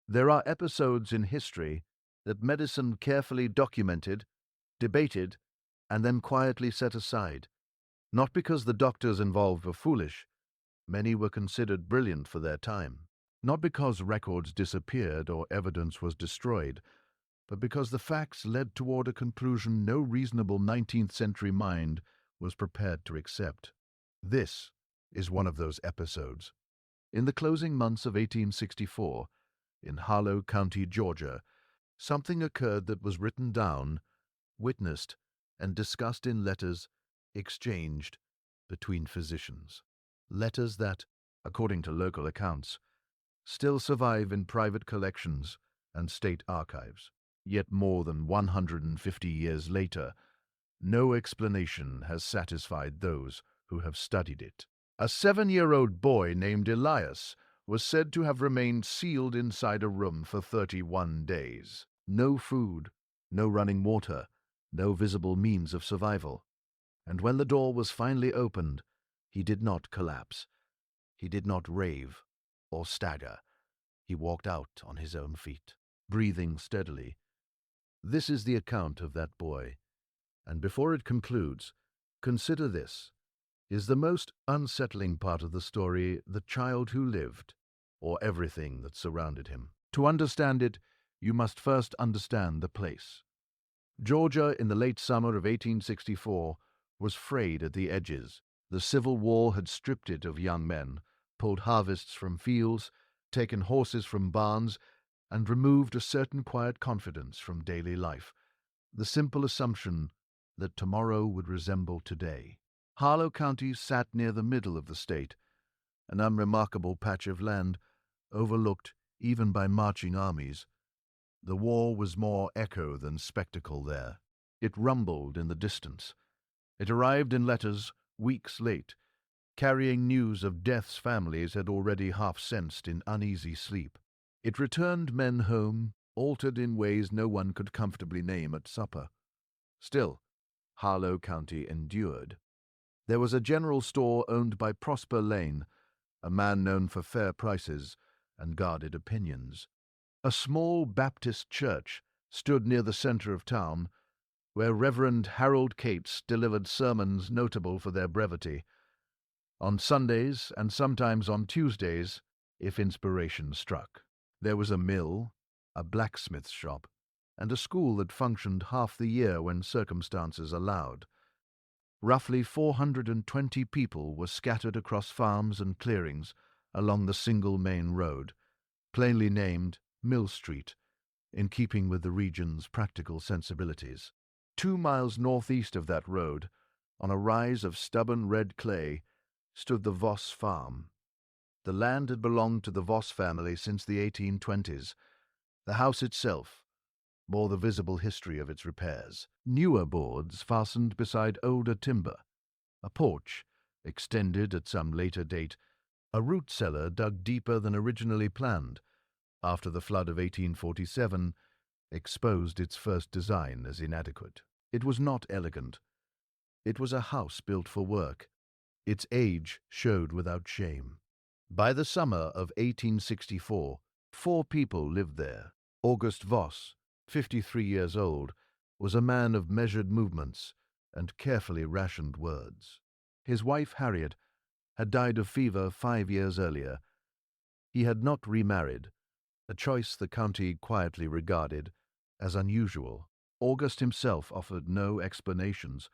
There are episodes in history that medicine carefully documented, debated, and then quietly set aside, not because the doctors involved were foolish. Many were considered brilliant for their time. Not because records disappeared or evidence was destroyed, but because the facts led toward a conclusion no reasonable 19th century mind was prepared to accept. This is one of those episodes. In the closing months of 1864, in Harlow County, Georgia, something occurred that was written down, witnessed, and discussed in letters exchanged between physicians. Letters that, according to local accounts, still survive in private collections and state archives. Yet more than 150 years later, no explanation has satisfied those who have studied it. A 7-year-old boy named Elias was said to have remained sealed inside a room for 31 days. No food, no running water, no visible means of survival. And when the door was finally opened, he did not collapse. He did not rave or stagger. He walked out on his own feet, breathing steadily. This is the account of that boy, and before it concludes, consider this. Is the most unsettling part of the story the child who lived, or everything that surrounded him? To understand it, you must first understand the place. Georgia in the late summer of 1864 was frayed at the edges. The Civil War had stripped it of young men, pulled harvests from fields, taken horses from barns, and removed a certain quiet confidence from daily life, the simple assumption that tomorrow would resemble today. Harlow County sat near the middle of the state, an unremarkable patch of land, overlooked even by marching armies. The war was more echo than spectacle there. It rumbled in the distance. It arrived in letters weeks late, carrying news of deaths families had already half-sensed in uneasy sleep. It returned men home, altered in ways no one could comfortably name at supper. Still, Harlow County endured. There was a general store owned by Prosper Lane, a man known for fair prices and guarded opinions. A small Baptist church stood near the center of town, where Reverend Harold Cates delivered sermons notable for their brevity. On Sundays and sometimes on Tuesdays, if inspiration struck. There was a mill, a blacksmith's shop, and a school that functioned half the year when circumstances allowed. Roughly 420 people were scattered across farms and clearings along the single main road, plainly named Mill Street, in keeping with the region's practical sensibilities. 2 miles northeast of that road, on a rise of stubborn red clay, stood the Voss farm. The land had belonged to the Voss family since the 1820s. The house itself bore the visible history of its repairs. Newer boards fastened beside older timber, a porch extended at some later date, a root cellar dug deeper than originally planned after the flood of 1847 exposed its first design as inadequate. It was not elegant. It was a house built for work. Its age showed without shame. By the summer of 1864, 4 people lived there. August Voss, 53 years old, was a man of measured movements and carefully rationed words. His wife, Harriet, had died of fever 5 years earlier. He had not remarried, a choice the county quietly regarded as unusual. August himself offered no explanations.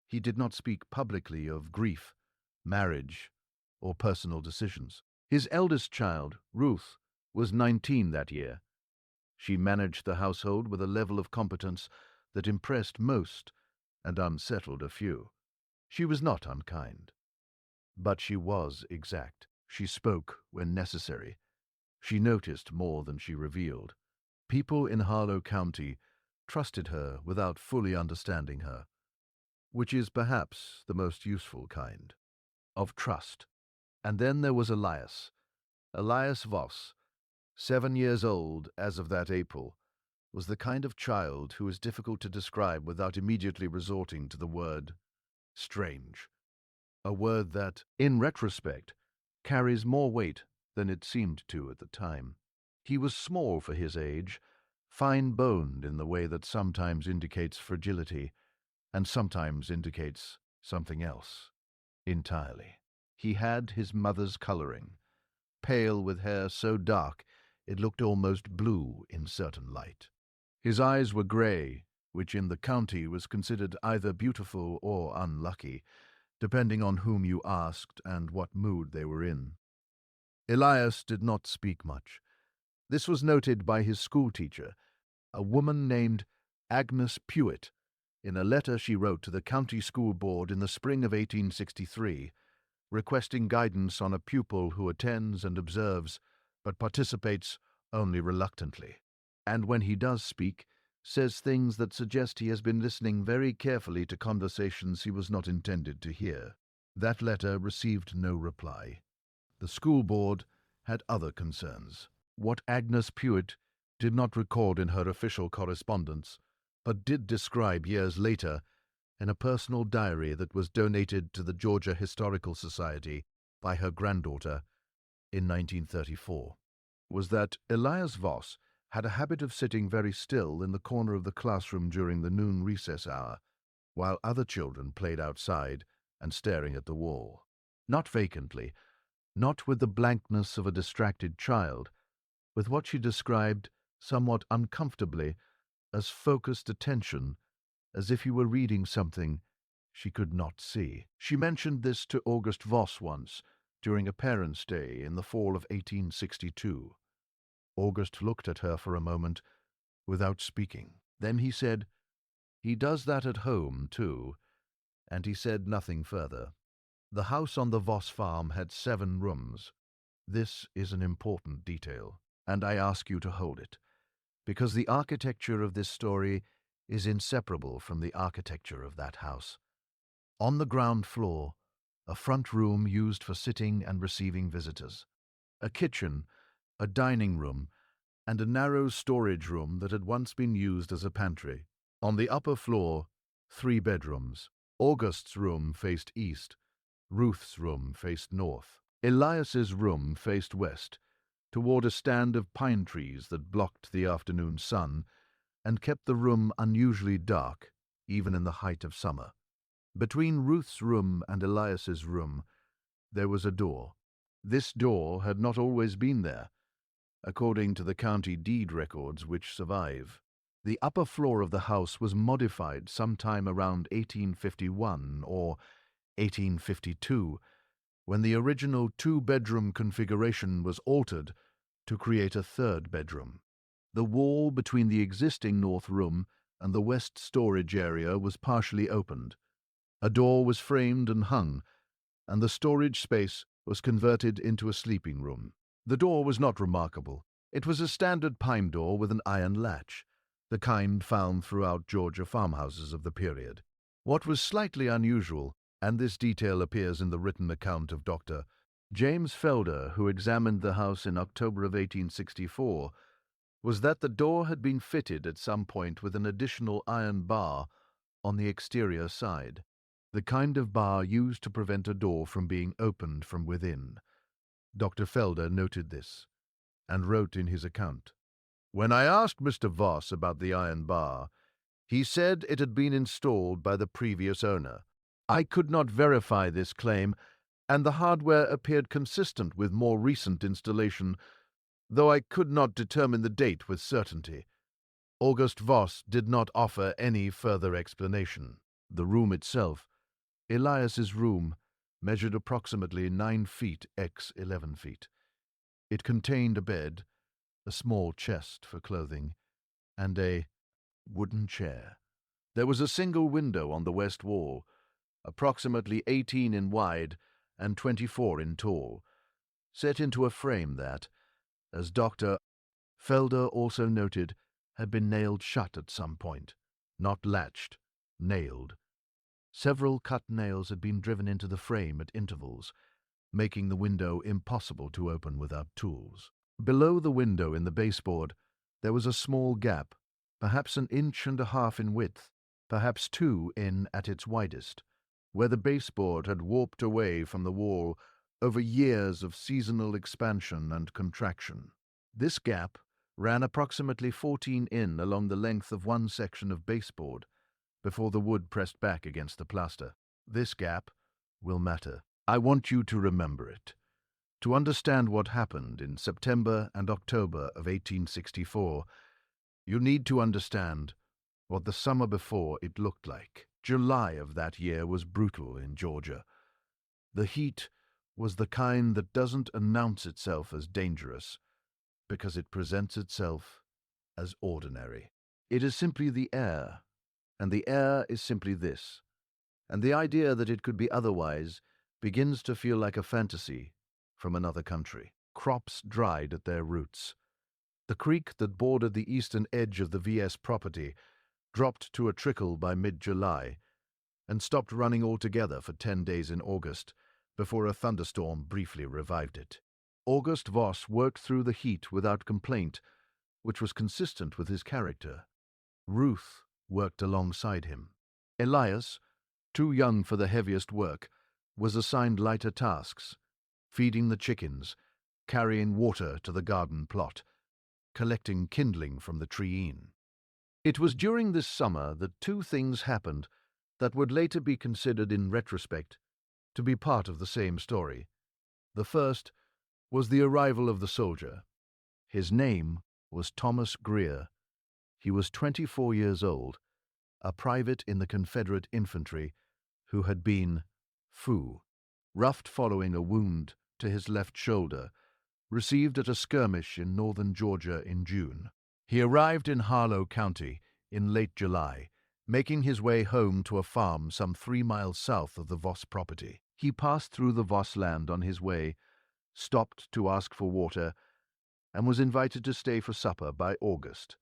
He did not speak publicly of grief, marriage, or personal decisions. His eldest child, Ruth, was 19 that year. She managed the household with a level of competence that impressed most and unsettled a few. She was not unkind, but she was exact. She spoke when necessary. She noticed more than she revealed. People in Harlow County trusted her without fully understanding her, which is perhaps the most useful kind of trust. And then there was Elias Voss, 7 years old as of that April, was the kind of child who is difficult to describe without immediately resorting to the word strange, a word that, in retrospect, carries more weight than it seemed to at the time. He was small for his age, fine-boned in the way that sometimes indicates fragility and sometimes indicates something else entirely. He had his mother's coloring, pale with hair so dark it looked almost blue in certain light. His eyes were grey, which in the county was considered either beautiful or unlucky, depending on whom you asked and what mood they were in. Elias did not speak much. This was noted by his schoolteacher, a woman named Agnes Pewitt, in a letter she wrote to the county school board in the spring of 1863, requesting guidance on a pupil who attends and observes, but participates only reluctantly, and when he does speak, says things that suggest he has been listening very carefully to conversations he was not intended to hear. That letter received no reply. The school board had other concerns. What Agnes Pewitt did not record in her official correspondence, but did describe years later in a personal diary that was donated to the Georgia Historical Society by her granddaughter in 1934, was that Elias Voss had a habit of sitting very still in the corner of the classroom during the noon recess hour, while other children played outside and staring at the wall. Not vacantly, not with the blankness of a distracted child, with what she described somewhat uncomfortably as focused attention, as if he were reading something she could not see. She mentioned this to August Voss once, during a Parents' Day in the fall of 1862. August looked at her for a moment without speaking. Then he said, "He does that at home, too," and he said nothing further. The house on the Voss farm had 7 rooms. This is an important detail, and I ask you to hold it, because the architecture of this story is inseparable from the architecture of that house. On the ground floor, a front room used for sitting and receiving visitors, a kitchen, a dining room, and a narrow storage room that had once been used as a pantry. On the upper floor, 3 bedrooms. August's room faced east, Ruth's room faced north. Elias's room faced west, toward a stand of pine trees that blocked the afternoon sun and kept the room unusually dark, even in the height of summer. Between Ruth's room and Elias's room, there was a door. This door had not always been there, according to the county deed records which survive. The upper floor of the house was modified sometime around 1851 or 1852, when the original 2-bedroom configuration was altered to create a 3rd bedroom. The wall between the existing north room and the west storage area was partially opened. A door was framed and hung, and the storage space was converted into a sleeping room. The door was not remarkable. It was a standard pine door with an iron latch, the kind found throughout Georgia farmhouses of the period. What was slightly unusual, and this detail appears in the written account of Dr. James Felder, who examined the house in October of 1864, was that the door had been fitted at some point with an additional iron bar on the exterior side, the kind of bar used to prevent a door from being opened from within. Dr. Felder noted this, and wrote in his account, "When I asked Mr. Voss about the iron bar, he said it had been installed by the previous owner. I could not verify this claim, and the hardware appeared consistent with more recent installation, though I could not determine the date with certainty. August Voss did not offer any further explanation." The room itself, Elias's room, measured approximately 9 feet x 11 feet. It contained a bed, a small chest for clothing, and a wooden chair. There was a single window on the west wall, approximately 18 in wide and 24 in tall, set into a frame that, as Dr. Felder also noted, had been nailed shut at some point, not latched, nailed. Several cut nails had been driven into the frame at intervals, making the window impossible to open without tools. Below the window in the baseboard, there was a small gap, perhaps 1.5 inches in width, perhaps 2 in at its widest, where the baseboard had warped away from the wall over years of seasonal expansion and contraction. This gap ran approximately 14 in along the length of one section of baseboard before the wood pressed back against the plaster. This gap will matter. I want you to remember it. To understand what happened in September and October of 1864, you need to understand what the summer before it looked like. July of that year was brutal in Georgia. The heat was the kind that doesn't announce itself as dangerous because it presents itself as ordinary. It is simply the air, and the air is simply this, and the idea that it could be otherwise begins to feel like a fantasy from another country. Crops dried at their roots. The creek that bordered the eastern edge of the VS property dropped to a trickle by mid-July and stopped running altogether for 10 days in August before a thunderstorm briefly revived it. August Voss worked through the heat without complaint, which was consistent with his character. Ruth worked alongside him. Elias, too young for the heaviest work, was assigned lighter tasks, feeding the chickens, carrying water to the garden plot, collecting kindling from the treeine. It was during this summer that two things happened that would later be considered in retrospect to be part of the same story. The first was the arrival of the soldier. His name was Thomas Greer. He was 24 years old, a private in the Confederate infantry who had been roughed following a wound to his left shoulder, received at a skirmish in northern Georgia in June. He arrived in Harlow County in late July, making his way home to a farm some 3 miles south of the Voss property. He passed through the Voss land on his way, stopped to ask for water, and was invited to stay for supper by August,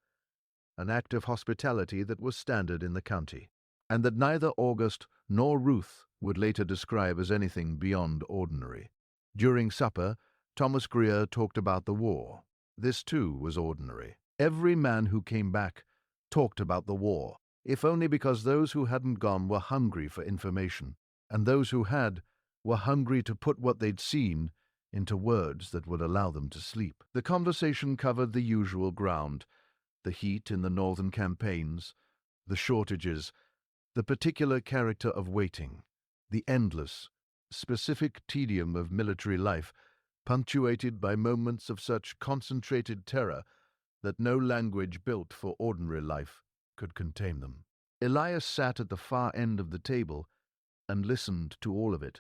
an act of hospitality that was standard in the county, and that neither August nor Ruth would later describe as anything beyond ordinary. During supper, Thomas Greer talked about the war. This, too, was ordinary. Every man who came back talked about the war, if only because those who hadn't gone were hungry for information, and those who had were hungry to put what they'd seen into words that would allow them to sleep. The conversation covered the usual ground: the heat in the northern campaigns, the shortages, the particular character of waiting, the endless, specific tedium of military life, punctuated by moments of such concentrated terror that no language built for ordinary life could contain them. Elias sat at the far end of the table and listened to all of it.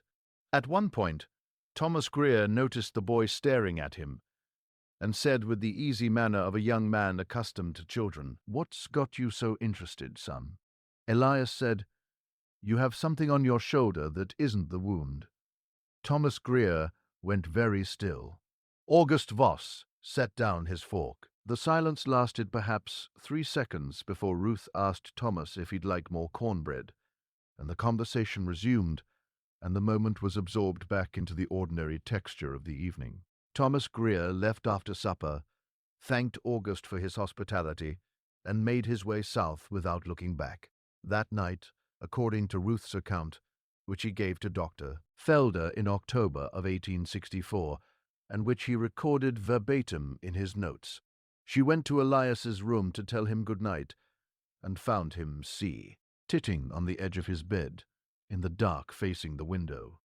At one point, Thomas Greer noticed the boy staring at him and said with the easy manner of a young man accustomed to children, "What's got you so interested, son?" Elias said, "You have something on your shoulder that isn't the wound." Thomas Greer went very still. August Voss set down his fork. The silence lasted perhaps 3 seconds before Ruth asked Thomas if he'd like more cornbread, and the conversation resumed, and the moment was absorbed back into the ordinary texture of the evening. Thomas Greer left after supper, thanked August for his hospitality, and made his way south without looking back. That night, according to Ruth's account, which he gave to Dr. Felder in October of 1864, and which he recorded verbatim in his notes, she went to Elias's room to tell him good night, and found him sitting on the edge of his bed, in the dark facing the window.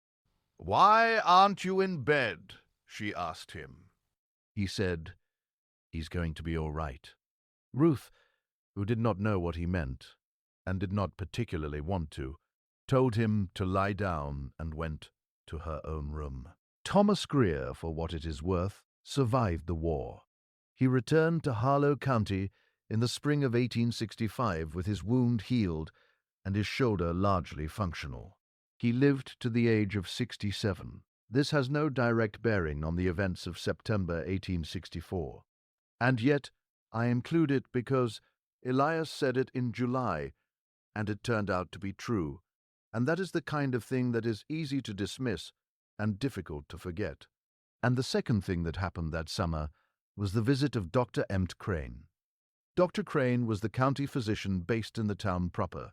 "Why aren't you in bed?" she asked him. He said, "He's going to be all right." Ruth, who did not know what he meant, and did not particularly want to, told him to lie down and went to her own room. Thomas Greer, for what it is worth, survived the war. He returned to Harlow County in the spring of 1865 with his wound healed and his shoulder largely functional. He lived to the age of 67. This has no direct bearing on the events of September 1864. And yet, I include it because Elias said it in July, and it turned out to be true, and that is the kind of thing that is easy to dismiss and difficult to forget. And the second thing that happened that summer was the visit of Dr. Emmet Crane. Dr. Crane was the county physician based in the town proper,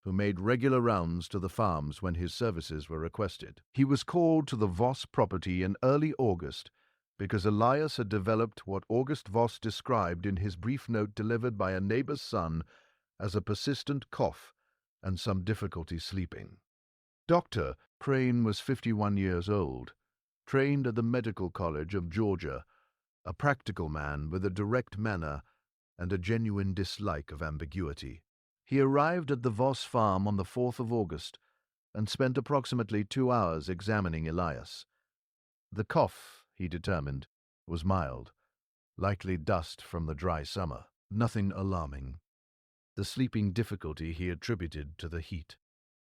who made regular rounds to the farms when his services were requested. He was called to the Voss property in early August because Elias had developed what August Voss described in his brief note delivered by a neighbor's son as a persistent cough and some difficulty sleeping. Dr. Crane was 51 years old, trained at the Medical College of Georgia, a practical man with a direct manner and a genuine dislike of ambiguity. He arrived at the Voss farm on the 4th of August and spent approximately 2 hours examining Elias. The cough, he determined, was mild, likely dust from the dry summer, nothing alarming. The sleeping difficulty he attributed to the heat.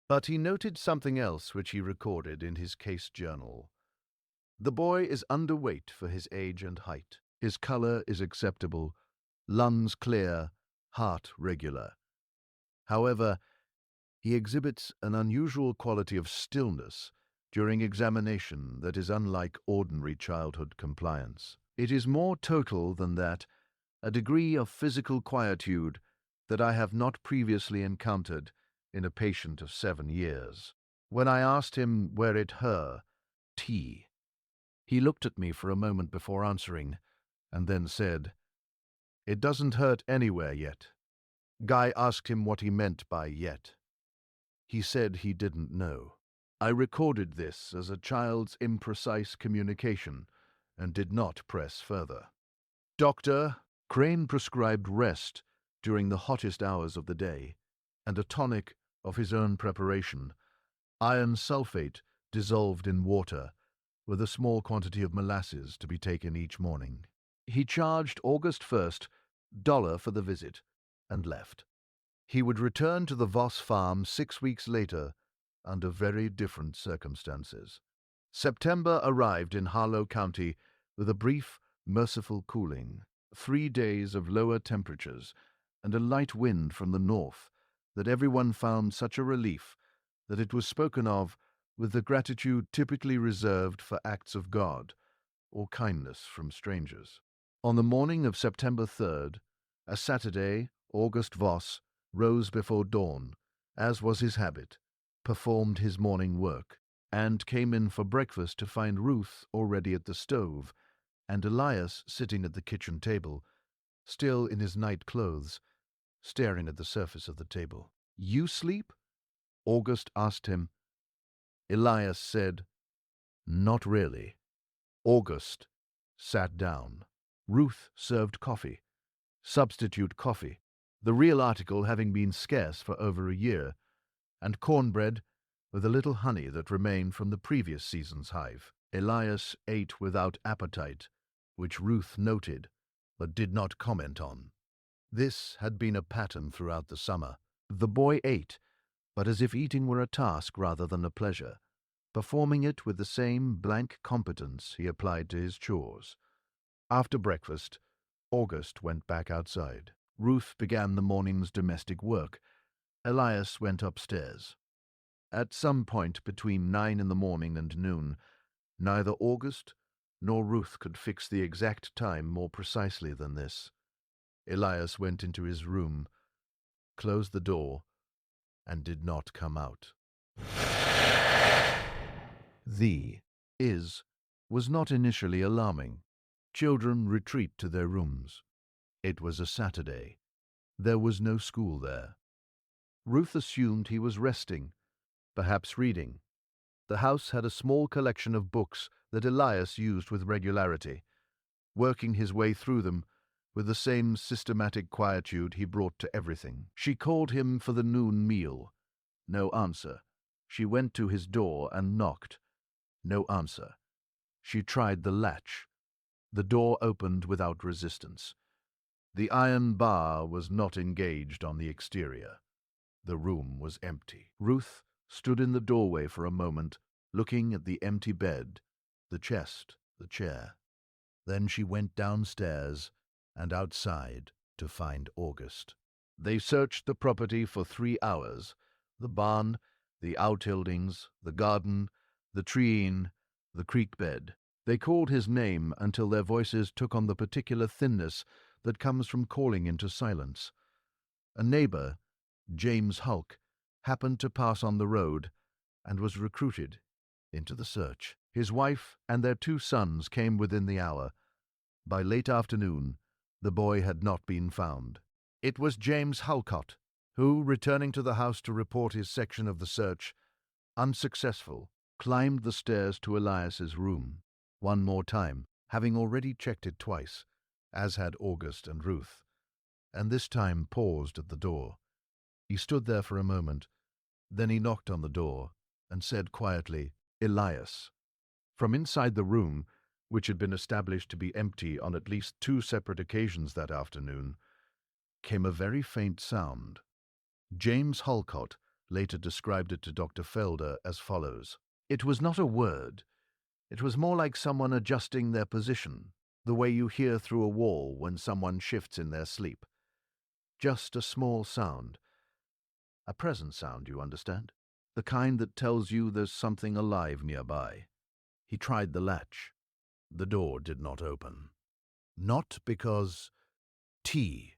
But he noted something else which he recorded in his case journal. The boy is underweight for his age and height. His color is acceptable, lungs clear, heart regular. However, he exhibits an unusual quality of stillness during examination that is unlike ordinary childhood compliance. It is more total than that, a degree of physical quietude that I have not previously encountered in a patient of 7 years. When I asked him where it hurt, he looked at me for a moment before answering, and then said, "It doesn't hurt anywhere yet." Guy asked him what he meant by yet. He said he didn't know. I recorded this as a child's imprecise communication and did not press further. Dr. Crane prescribed rest during the hottest hours of the day and a tonic of his own preparation, iron sulfate dissolved in water, with a small quantity of molasses to be taken each morning. He charged August 1st $1 for the visit and left. He would return to the Voss farm 6 weeks later under very different circumstances. September arrived in Harlow County with a brief, merciful cooling, 3 days of lower temperatures, and a light wind from the north that everyone found such a relief that it was spoken of with the gratitude typically reserved for acts of God or kindness from strangers. On the morning of September 3rd, a Saturday, August Voss rose before dawn, as was his habit, performed his morning work, and came in for breakfast to find Ruth already at the stove, and Elias sitting at the kitchen table, still in his night clothes, staring at the surface of the table. "You sleep?" August asked him. Elias said, "Not really." August sat down. Ruth served coffee, substitute coffee, the real article having been scarce for over a year, and cornbread with a little honey that remained from the previous season's hive. Elias ate without appetite, which Ruth noted, but did not comment on. This had been a pattern throughout the summer. The boy ate, but as if eating were a task rather than a pleasure, performing it with the same blank competence he applied to his chores. After breakfast, August went back outside. Ruth began the morning's domestic work. Elias went upstairs. At some point between 9 in the morning and noon, neither August nor Ruth could fix the exact time more precisely than this. Elias went into his room, closed the door, and did not come out. The was not initially alarming. Children retreat to their rooms. It was a Saturday. There was no school there. Ruth assumed he was resting, perhaps reading. The house had a small collection of books that Elias used with regularity, working his way through them with the same systematic quietude he brought to everything. She called him for the noon meal. No answer. She went to his door and knocked. No answer. She tried the latch. The door opened without resistance. The iron bar was not engaged on the exterior. The room was empty. Ruth stood in the doorway for a moment, looking at the empty bed, the chest, the chair. Then she went downstairs and outside to find August. They searched the property for 3 hours, the barn, the outbuildings, the garden, the treeing, the creek bed. They called his name until their voices took on the particular thinness that comes from calling into silence. A neighbor, James Hulk, happened to pass on the road and was recruited into the search. His wife and their 2 sons came within the hour. By late afternoon, the boy had not been found. It was James Halcott, who, returning to the house to report his section of the search, unsuccessful, climbed the stairs to Elias's room, one more time, having already checked it twice, as had August and Ruth, and this time paused at the door. He stood there for a moment, then he knocked on the door and said quietly, "Elias." From inside the room, which had been established to be empty on at least 2 separate occasions that afternoon, came a very faint sound. James Halcott later described it to Dr. Felder as follows. It was not a word. It was more like someone adjusting their position, the way you hear through a wall when someone shifts in their sleep. Just a small sound. A present sound, you understand? The kind that tells you there's something alive nearby. He tried the latch. The door did not open. Not because he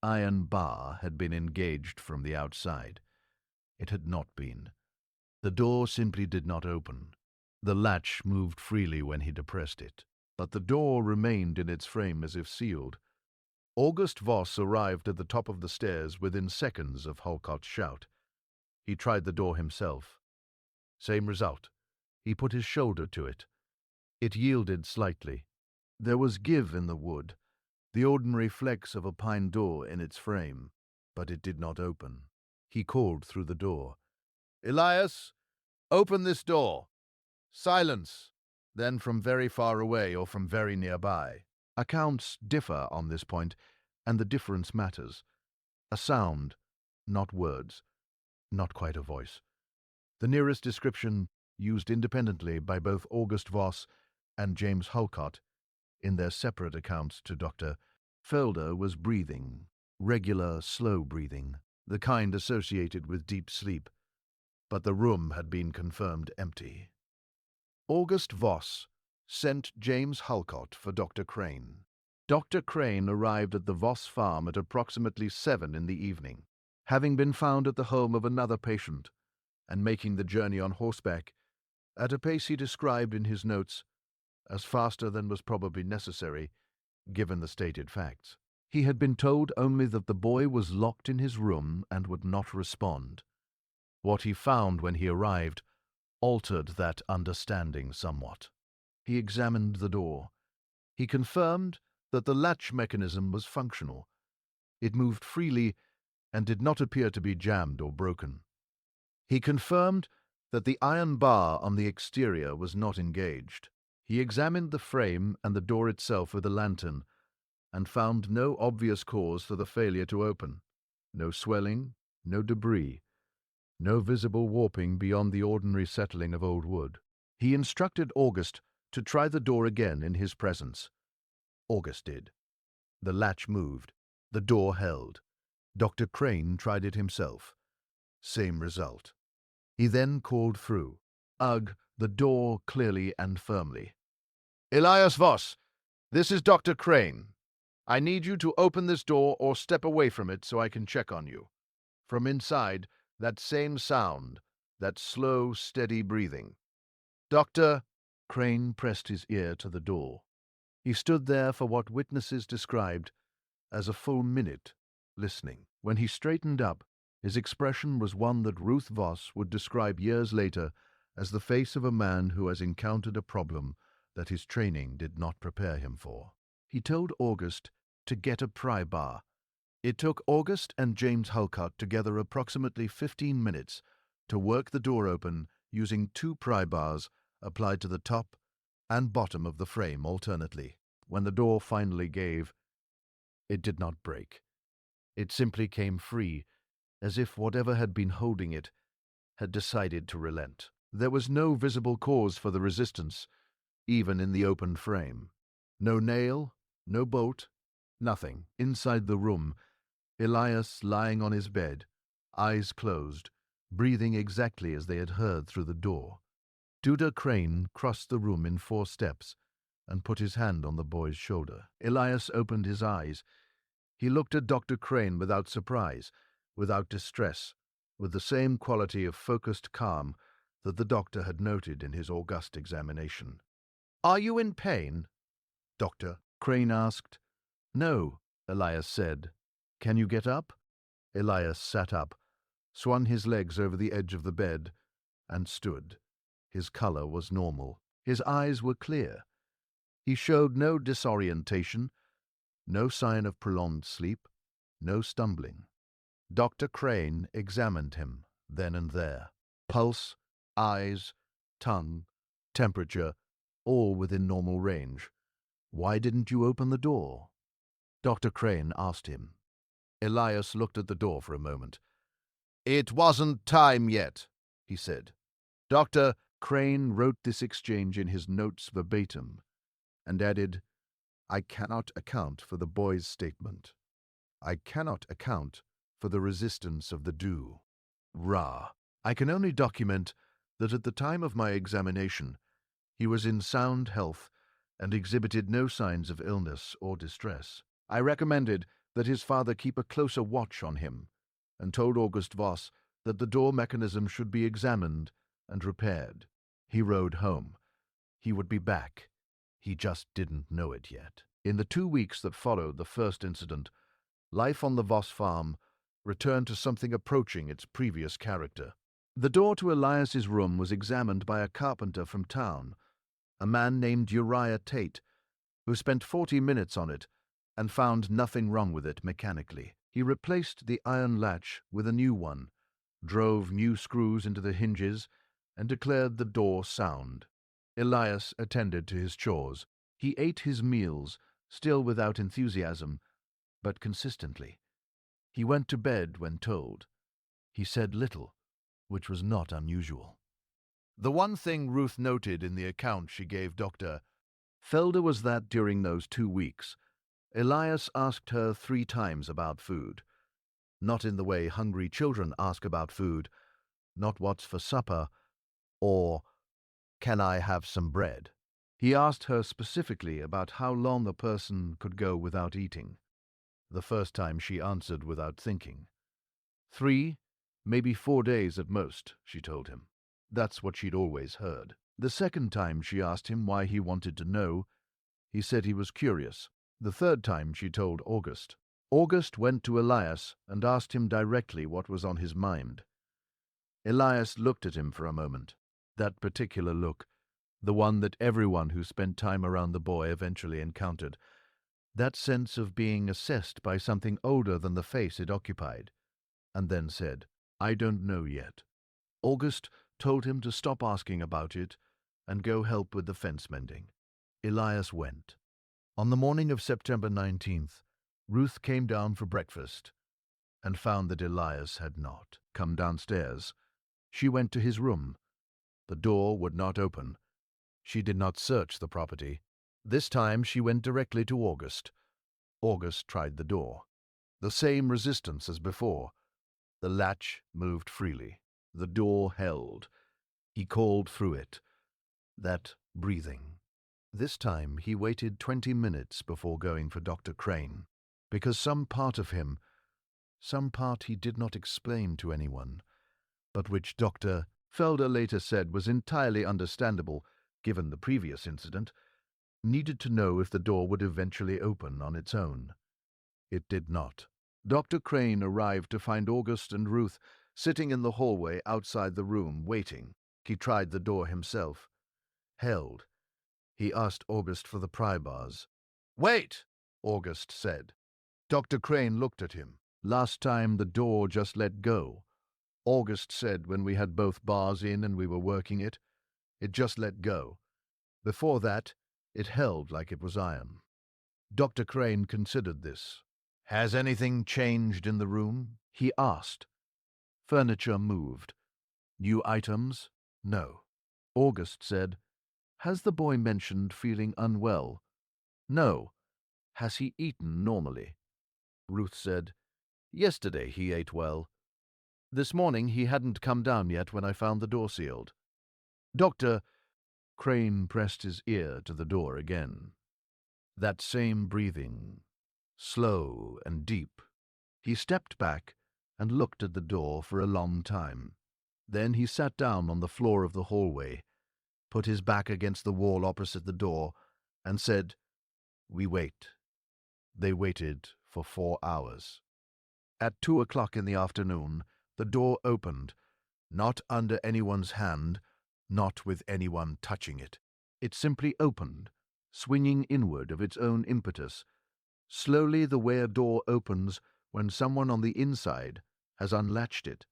iron bar had been engaged from the outside. It had not been. The door simply did not open. The latch moved freely when he depressed it, but the door remained in its frame as if sealed. August Voss arrived at the top of the stairs within seconds of Halcott's shout. He tried the door himself. Same result. He put his shoulder to it. It yielded slightly. There was give in the wood, the ordinary flex of a pine door in its frame, but it did not open. He called through the door, "Elias, open this door." Silence. Then from very far away or from very nearby. Accounts differ on this point, and the difference matters. A sound, not words, not quite a voice. The nearest description, used independently by both August Voss and James Halcott in their separate accounts to Dr. Felder, was breathing, regular, slow breathing, the kind associated with deep sleep, but the room had been confirmed empty. August Voss sent James Halcott for Dr. Crane. Dr. Crane arrived at the Voss farm at approximately 7 in the evening, having been found at the home of another patient, and making the journey on horseback, at a pace he described in his notes as faster than was probably necessary, given the stated facts. He had been told only that the boy was locked in his room and would not respond. What he found when he arrived altered that understanding somewhat. He examined the door. He confirmed that the latch mechanism was functional. It moved freely and did not appear to be jammed or broken. He confirmed that the iron bar on the exterior was not engaged. He examined the frame and the door itself with a lantern and found no obvious cause for the failure to open. No swelling, no debris, no visible warping beyond the ordinary settling of old wood. He instructed August to try the door again in his presence. August did. The latch moved. The door held. Dr. Crane tried it himself. Same result. He then called through. Ugh, the door clearly and firmly. "Elias Voss, this is Dr. Crane. I need you to open this door or step away from it so I can check on you." From inside, that same sound, that slow, steady breathing. "Doctor," Crane pressed his ear to the door. He stood there for what witnesses described as a full minute, listening. When he straightened up, his expression was one that Ruth Voss would describe years later as the face of a man who has encountered a problem that his training did not prepare him for. He told August to get a pry bar. It took August and James Halcott together approximately 15 minutes to work the door open using 2 pry bars applied to the top and bottom of the frame alternately. When the door finally gave, it did not break. It simply came free, as if whatever had been holding it had decided to relent. There was no visible cause for the resistance, even in the open frame. No nail, no bolt, nothing. Inside the room, Elias lying on his bed, eyes closed, breathing exactly as they had heard through the door. Dr. Crane crossed the room in 4 steps and put his hand on the boy's shoulder. Elias opened his eyes. He looked at Dr. Crane without surprise, without distress, with the same quality of focused calm that the doctor had noted in his august examination. "Are you in pain, doctor?" Crane asked. "No," Elias said. "Can you get up?" Elias sat up, swung his legs over the edge of the bed, and stood. His color was normal. His eyes were clear. He showed no disorientation, no sign of prolonged sleep, no stumbling. Dr. Crane examined him then and there. Pulse, eyes, tongue, temperature, all within normal range. "Why didn't you open the door?" Dr. Crane asked him. Elias looked at the door for a moment. "It wasn't time yet," he said. Dr. Crane wrote this exchange in his notes verbatim, and added, "I cannot account for the boy's statement. I cannot account for the resistance of the dew. Ra. I can only document that at the time of my examination, he was in sound health and exhibited no signs of illness or distress. I recommended that his father keep a closer watch on him, and told August Voss that the door mechanism should be examined and repaired. He rode home. He would be back. He just didn't know it yet." In the 2 weeks that followed the first incident, life on the Voss farm returned to something approaching its previous character. The door to Elias's room was examined by a carpenter from town, a man named Uriah Tate, who spent 40 minutes on it and found nothing wrong with it mechanically. He replaced the iron latch with a new one, drove new screws into the hinges, and declared the door sound. Elias attended to his chores. He ate his meals, still without enthusiasm, but consistently. He went to bed when told. He said little, which was not unusual. The one thing Ruth noted in the account she gave Dr. Felder was that during those 2 weeks, Elias asked her 3 times about food. Not in the way hungry children ask about food, not what's for supper, or can I have some bread. He asked her specifically about how long a person could go without eating. The first time she answered without thinking. 3, maybe 4 days at most, she told him. That's what she'd always heard. The second time she asked him why he wanted to know, he said he was curious. The third time she told August. August went to Elias and asked him directly what was on his mind. Elias looked at him for a moment. That particular look, the one that everyone who spent time around the boy eventually encountered. That sense of being assessed by something older than the face it occupied, and then said, "I don't know yet." August told him to stop asking about it and go help with the fence mending. Elias went. On the morning of September 19th, Ruth came down for breakfast and found that Elias had not come downstairs. She went to his room. The door would not open. She did not search the property. This time she went directly to August. August tried the door. The same resistance as before. The latch moved freely. The door held. He called through it. That breathing. This time he waited 20 minutes before going for Dr. Crane, because some part of him, some part he did not explain to anyone, but which Dr. Felder later said was entirely understandable, given the previous incident, needed to know if the door would eventually open on its own. It did not. Dr. Crane arrived to find August and Ruth sitting in the hallway outside the room, waiting. He tried the door himself. Held. He asked August for the pry bars. "Wait," August said. Dr. Crane looked at him. "Last time the door just let go," August said when we had both bars in and we were working it. "It just let go. Before that, it held like it was iron." Dr. Crane considered this. "Has anything changed in the room?" he asked. Furniture moved. New items? No. August said, "Has the boy mentioned feeling unwell?" "No." "Has he eaten normally?" Ruth said, "Yesterday he ate well. This morning he hadn't come down yet when I found the door sealed." Dr. Crane pressed his ear to the door again. That same breathing, slow and deep. He stepped back and looked at the door for a long time. Then he sat down on the floor of the hallway, put his back against the wall opposite the door, and said, "We wait." They waited for 4 hours. At 2 o'clock in the afternoon, the door opened, not under anyone's hand, not with anyone touching it. It simply opened, swinging inward of its own impetus, slowly the way a door opens when someone on the inside has unlatched it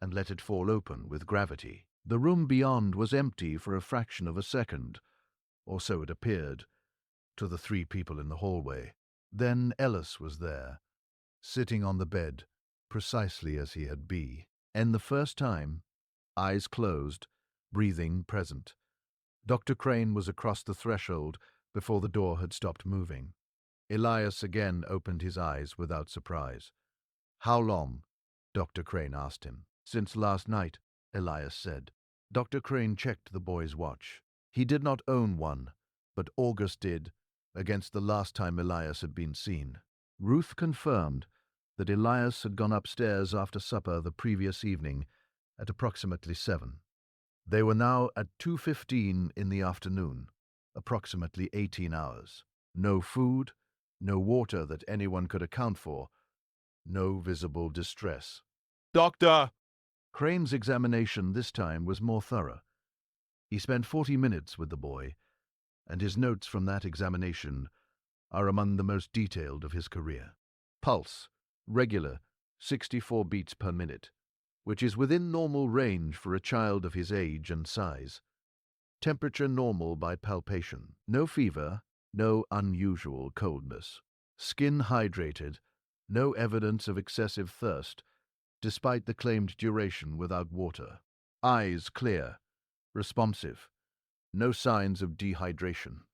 and let it fall open with gravity. The room beyond was empty for a fraction of a second, or so it appeared, to the 3 people in the hallway. Then Ellis was there, sitting on the bed, precisely as he had been. And the first time, eyes closed, breathing present. Dr. Crane was across the threshold before the door had stopped moving. Elias again opened his eyes without surprise. "How long?" Dr. Crane asked him. "Since last night," Elias said. Dr. Crane checked the boy's watch. He did not own one, but August did, against the last time Elias had been seen. Ruth confirmed that Elias had gone upstairs after supper the previous evening at approximately 7. They were now at 2:15 in the afternoon, approximately 18 hours. No food, no water that anyone could account for, no visible distress. "Doctor!" Crane's examination this time was more thorough. He spent 40 minutes with the boy, and his notes from that examination are among the most detailed of his career. Pulse, regular, 64 beats per minute, which is within normal range for a child of his age and size. Temperature normal by palpation. No fever, no unusual coldness. Skin hydrated, no evidence of excessive thirst, despite the claimed duration without water. Eyes clear, responsive, no signs of dehydration.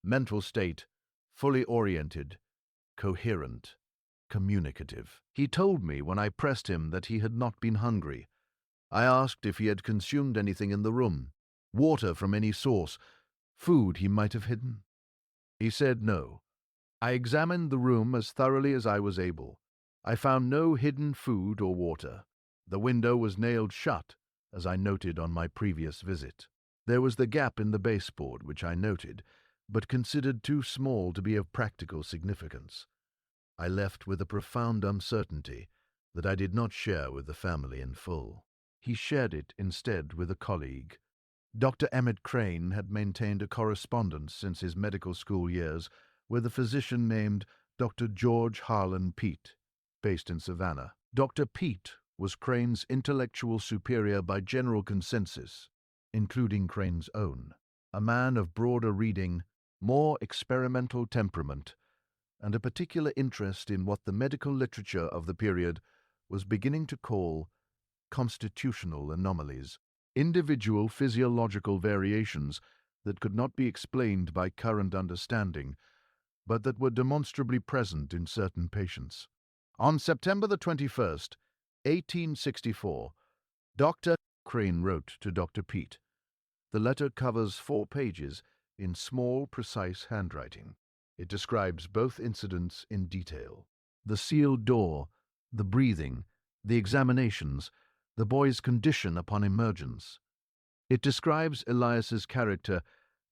Mental state, fully oriented, coherent, communicative. He told me when I pressed him that he had not been hungry. I asked if he had consumed anything in the room, water from any source, food he might have hidden. He said no. I examined the room as thoroughly as I was able. I found no hidden food or water. The window was nailed shut, as I noted on my previous visit. There was the gap in the baseboard, which I noted, but considered too small to be of practical significance. I left with a profound uncertainty that I did not share with the family in full. He shared it instead with a colleague. Dr. Emmett Crane had maintained a correspondence since his medical school years with a physician named Dr. George Harlan Peet, based in Savannah. Dr. Peet was Crane's intellectual superior by general consensus, including Crane's own. A man of broader reading, more experimental temperament, and a particular interest in what the medical literature of the period was beginning to call constitutional anomalies, individual physiological variations that could not be explained by current understanding, but that were demonstrably present in certain patients. On September the 21st, 1864, Dr. Crane wrote to Dr. Peet. The letter covers 4 pages in small, precise handwriting. It describes both incidents in detail. The sealed door, the breathing, the examinations, the boy's condition upon emergence. It describes Elias's character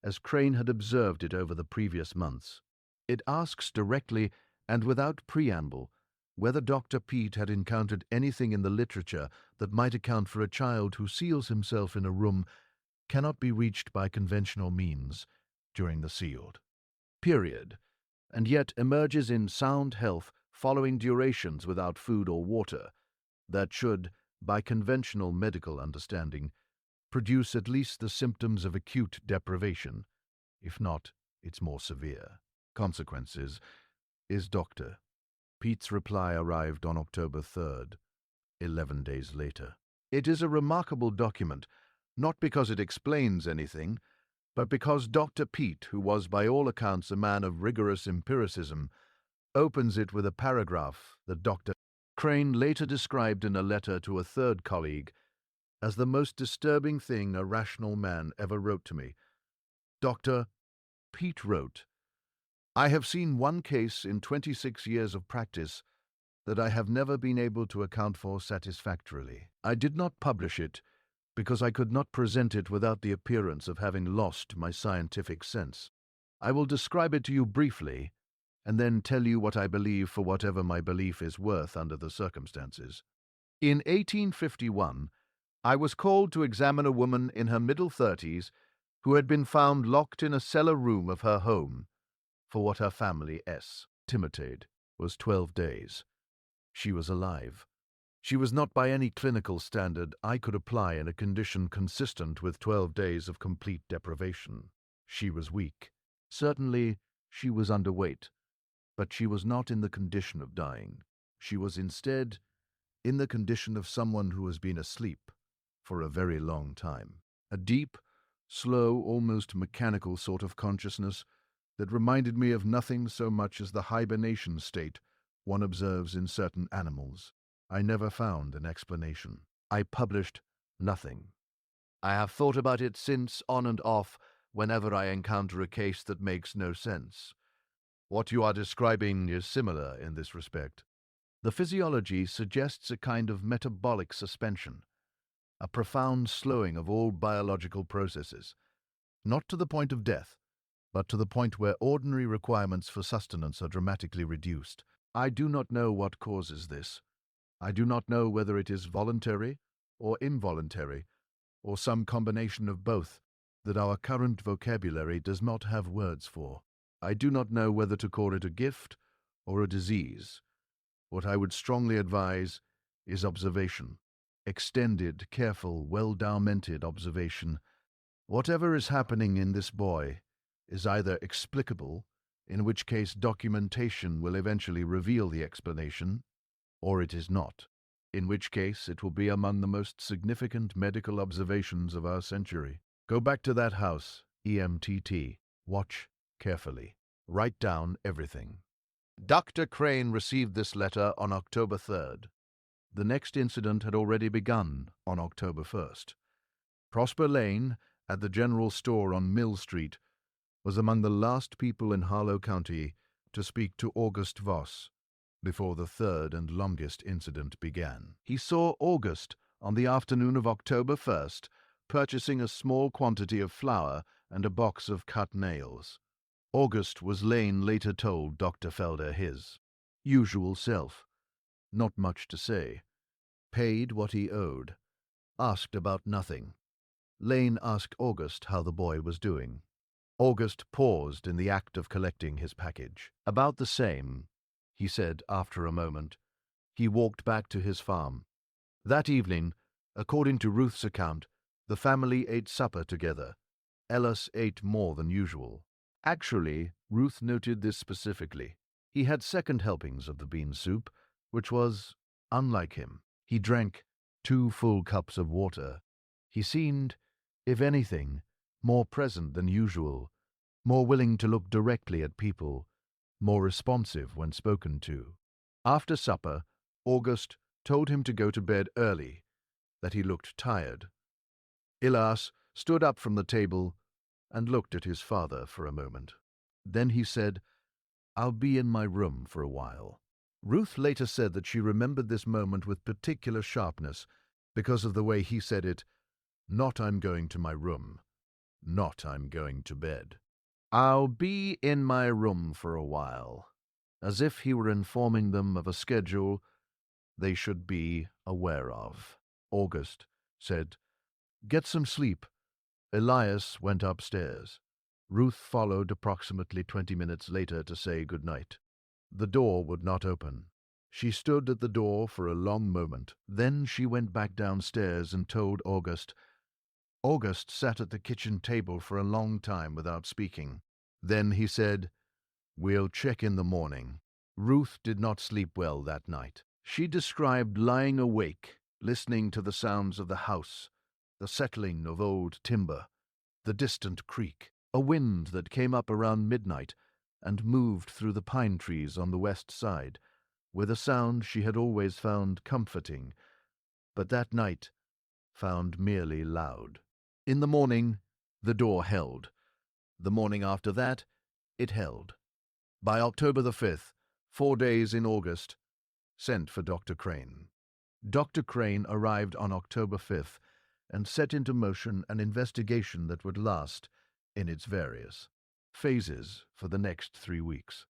as Crane had observed it over the previous months. It asks directly and without preamble whether Dr. Peet had encountered anything in the literature that might account for a child who seals himself in a room cannot be reached by conventional means during the sealed period, and yet emerges in sound health following durations without food or water that should, by conventional medical understanding, produce at least the symptoms of acute deprivation, if not its more severe consequences, is Dr. Peet's reply arrived on October 3rd, 11 days later. It is a remarkable document, not because it explains anything, but because Dr. Peet, who was by all accounts a man of rigorous empiricism, opens it with a paragraph that Dr. Crane later described in a letter to a third colleague as the most disturbing thing a rational man ever wrote to me. Dr. Peet wrote, "I have seen one case in 26 years of practice that I have never been able to account for satisfactorily. I did not publish it because I could not present it without the appearance of having lost my scientific sense. I will describe it to you briefly, and then tell you what I believe for whatever my belief is worth under the circumstances. In 1851, I was called to examine a woman in her middle 30s who had been found locked in a cellar room of her home for what her family estimated was 12 days. She was alive. She was not by any clinical standard I could apply in a condition consistent with 12 days of complete deprivation. She was weak. Certainly, she was underweight, but she was not in the condition of dying. She was instead in the condition of someone who has been asleep for a very long time. A deep, slow, almost mechanical sort of consciousness that reminded me of nothing so much as the hibernation state one observes in certain animals. I never found an explanation. I published nothing. I have thought about it since, on and off, whenever I encounter a case that makes no sense. What you are describing is similar in this respect. The physiology suggests a kind of metabolic suspension, a profound slowing of all biological processes, not to the point of death, but to the point where ordinary requirements for sustenance are dramatically reduced. I do not know what causes this. I do not know whether it is voluntary or involuntary, or some combination of both that our current vocabulary does not have words for. I do not know whether to call it a gift or a disease. What I would strongly advise is observation. Extended, careful, well-documented observation. Whatever is happening in this boy is either explicable, in which case documentation will eventually reveal the explanation, or it is not, in which case it will be among the most significant medical observations of our century. Go back to that house, EMTT. Watch carefully. Write down everything. Dr. Crane received this letter on October 3rd. The next incident had already begun on October 1st. Prosper Lane, at the general store on Mill Street, was among the last people in Harlow County to speak to August Voss before the third and longest incident began. He saw August on the afternoon of October 1st purchasing a small quantity of flour and a box of cut nails. August was Lane later told Dr. Felder his usual self. Not much to say. Paid what he owed. Asked about nothing. Lane asked August how the boy was doing. August paused in the act of collecting his package. About the same, he said after a moment. He walked back to his farm. That evening, according to Ruth's account, the family ate supper together. Ellis ate more than usual. Actually, Ruth noted this specifically. He had second helpings of the bean soup, which was unlike him. He drank 2 full cups of water. He seemed, if anything, more present than usual, more willing to look directly at people, more responsive when spoken to. After supper, August told him to go to bed early, that he looked tired. Ilas stood up from the table and looked at his father for a moment. Then he said, "I'll be in my room for a while." Ruth later said that she remembered this moment with particular sharpness because of the way he said it, "Not I'm going to my room, not I'm going to bed." "I'll be in my room for a while," as if he were informing them of a schedule they should be aware of. August said, "Get some sleep." Elias went upstairs. Ruth followed approximately 20 minutes later to say good night. The door would not open. She stood at the door for a long moment. Then she went back downstairs and told August. August sat at the kitchen table for a long time without speaking. Then he said, "We'll check in the morning." Ruth did not sleep well that night. She described lying awake, listening to the sounds of the house, the settling of old timber, the distant creak, a wind that came up around midnight and moved through the pine trees on the west side, with a sound she had always found comforting, but that night found merely loud. In the morning, the door held. The morning after that, it held. By October the 5th, 4 days in August, sent for Dr. Crane. Dr. Crane arrived on October 5th and set into motion an investigation that would last, in its various phases, for the next 3 weeks.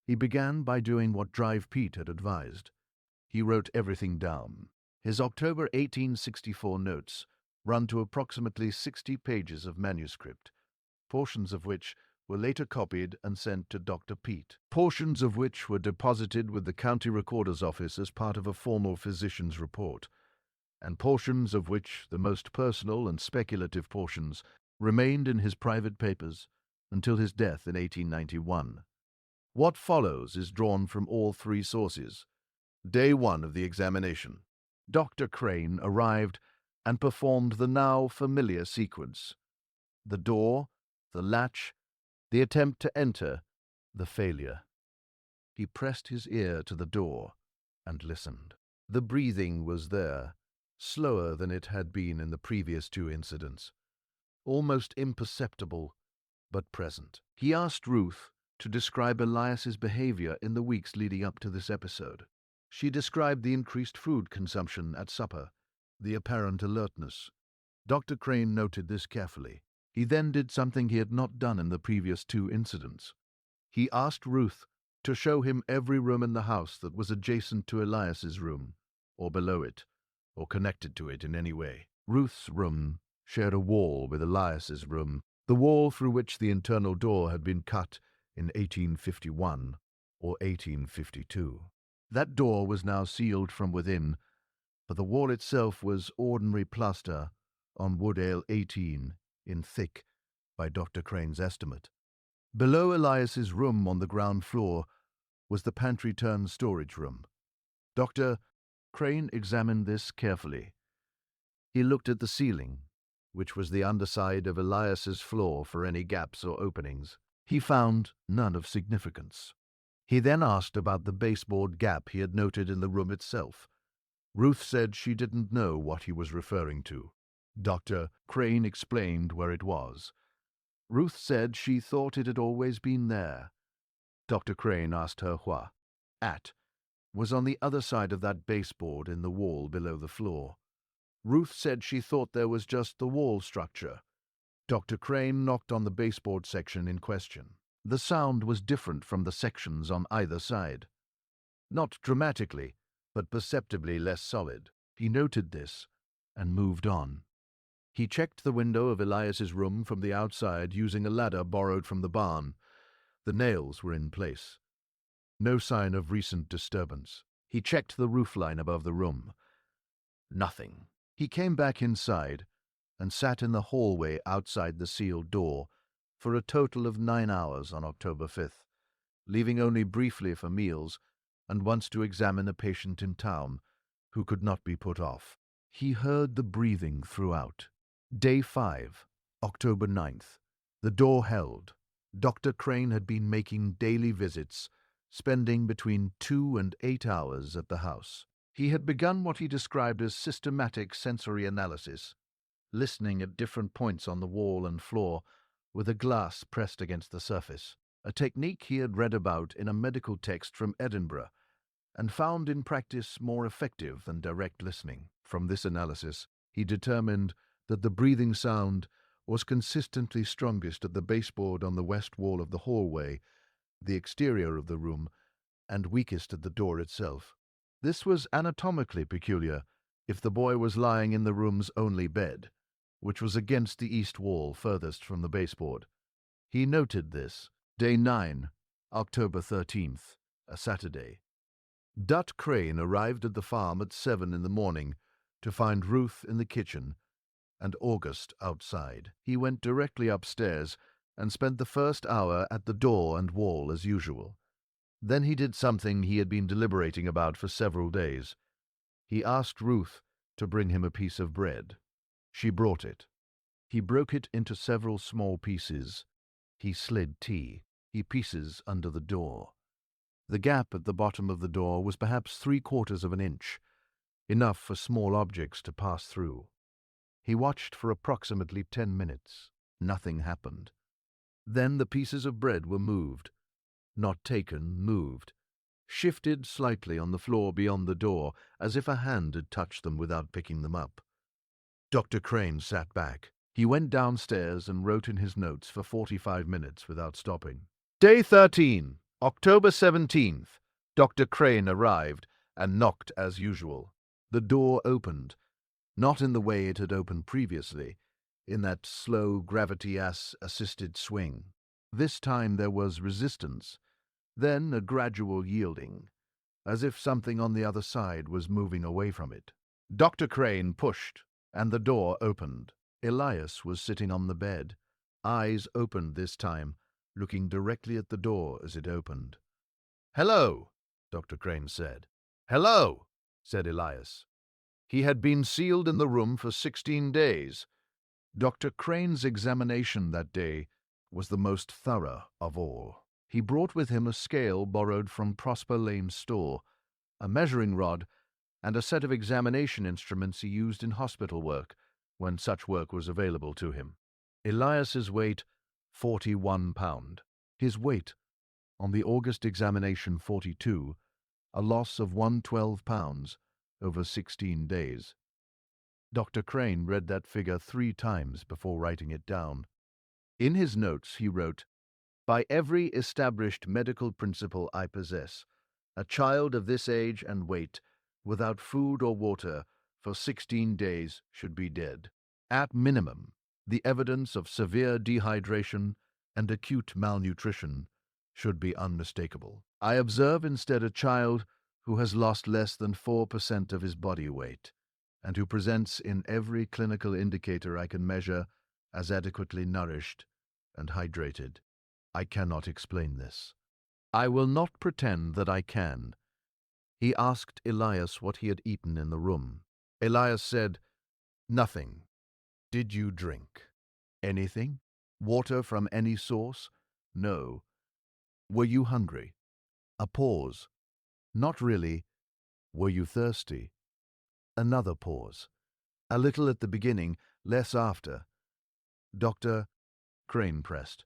He began by doing what Drive Pete had advised. He wrote everything down. His October 1864 notes run to approximately 60 pages of manuscript, portions of which were later copied and sent to Dr. Pete, portions of which were deposited with the county recorder's office as part of a formal physician's report, and portions of which, the most personal and speculative portions, remained in his private papers until his death in 1891. What follows is drawn from all 3 sources. Day 1 of the examination. Dr. Crane arrived and performed the now familiar sequence. The door, the latch, the attempt to enter, the failure. He pressed his ear to the door and listened. The breathing was there, slower than it had been in the previous 2 incidents, almost imperceptible, but present. He asked Ruth to describe Elias's behavior in the weeks leading up to this episode. She described the increased food consumption at supper, the apparent alertness. Dr. Crane noted this carefully. He then did something he had not done in the previous 2 incidents. He asked Ruth to show him every room in the house that was adjacent to Elias's room, or below it, or connected to it in any way. Ruth's room shared a wall with Elias's room, the wall through which the internal door had been cut in 1851 or 1852. That door was now sealed from within, but the wall itself was ordinary plaster on wood ale 18 in thick, by Dr. Crane's estimate. Below Elias's room on the ground floor was the pantry-turned-storage room. Dr. Crane examined this carefully. He looked at the ceiling, which was the underside of Elias's floor for any gaps or openings. He found none of significance. He then asked about the baseboard gap he had noted in the room itself. Ruth said she didn't know what he was referring to. Dr. Crane explained where it was. Ruth said she thought it had always been there. Dr. Crane asked her what was on the other side of that baseboard in the wall below the floor. Ruth said she thought there was just the wall structure. Dr. Crane knocked on the baseboard section in question. The sound was different from the sections on either side. Not dramatically, but perceptibly less solid. He noted this and moved on. He checked the window of Elias's room from the outside using a ladder borrowed from the barn. The nails were in place. No sign of recent disturbance. He checked the roofline above the room. Nothing. He came back inside and sat in the hallway outside the sealed door for a total of 9 hours on October 5th, leaving only briefly for meals and once to examine a patient in town who could not be put off. He heard the breathing throughout. Day 5, October 9th. The door held. Dr. Crane had been making daily visits, spending between 2 and 8 hours at the house. He had begun what he described as systematic sensory analysis, listening at different points on the wall and floor with a glass pressed against the surface, a technique he had read about in a medical text from Edinburgh and found in practice more effective than direct listening. From this analysis, he determined that the breathing sound was consistently strongest at the baseboard on the west wall of the hallway, the exterior of the room, and weakest at the door itself. This was anatomically peculiar if the boy was lying in the room's only bed, which was against the east wall furthest from the baseboard. He noted this. Day 9, October 13th, a Saturday. Dut Crane arrived at the farm at 7 in the morning to find Ruth in the kitchen and August outside. He went directly upstairs and spent the first hour at the door and wall as usual. Then he did something he had been deliberating about for several days. He asked Ruth to bring him a piece of bread. She brought it. He broke it into several small pieces. He slid pieces under the door. The gap at the bottom of the door was perhaps 3/4 of an inch, enough for small objects to pass through. He watched for approximately 10 minutes. Nothing happened. Then the pieces of bread were moved. Not taken, moved. Shifted slightly on the floor beyond the door, as if a hand had touched them without picking them up. Dr. Crane sat back. He went downstairs and wrote in his notes for 45 minutes without stopping. Day 13, October 17th. Dr. Crane arrived and knocked as usual. The door opened, not in the way it had opened previously, in that slow gravity-assisted swing. This time there was resistance, then a gradual yielding, as if something on the other side was moving away from it. Dr. Crane pushed, and the door opened. Elias was sitting on the bed, eyes opened this time, looking directly at the door as it opened. "Hello," Dr. Crane said. "Hello," said Elias. He had been sealed in the room for 16 days. Dr. Crane's examination that day was the most thorough of all. He brought with him a scale borrowed from Prosper Lane's store, a measuring rod, and a set of examination instruments he used in hospital work, when such work was available to him. Elias's weight, 41 pound. His weight, on the August examination 42, a loss of 112 pounds over 16 days. Dr. Crane read that figure 3 times before writing it down. In his notes he wrote, "By every established medical principle I possess, a child of this age and weight, without food or water, for 16 days should be dead. At minimum, the evidence of severe dehydration and acute malnutrition should be unmistakable. I observe instead a child who has lost less than 4% of his body weight, and who presents in every clinical indicator I can measure as adequately nourished and hydrated. I cannot explain this. I will not pretend that I can." He asked Elias what he had eaten in the room. Elias said, "Nothing." "Did you drink anything? Water from any source?" "No." "Were you hungry?" A pause. "Not really." "Were you thirsty?" Another pause. A little at the beginning, less after. Dr. Crane pressed,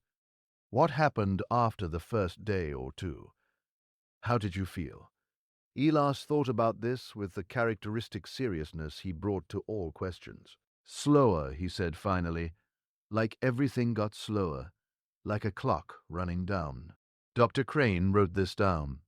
"What happened after the first day or two? How did you feel?" Elias thought about this with the characteristic seriousness he brought to all questions. "Slower," he said finally, "like everything got slower, like a clock running down." Dr. Crane wrote this down.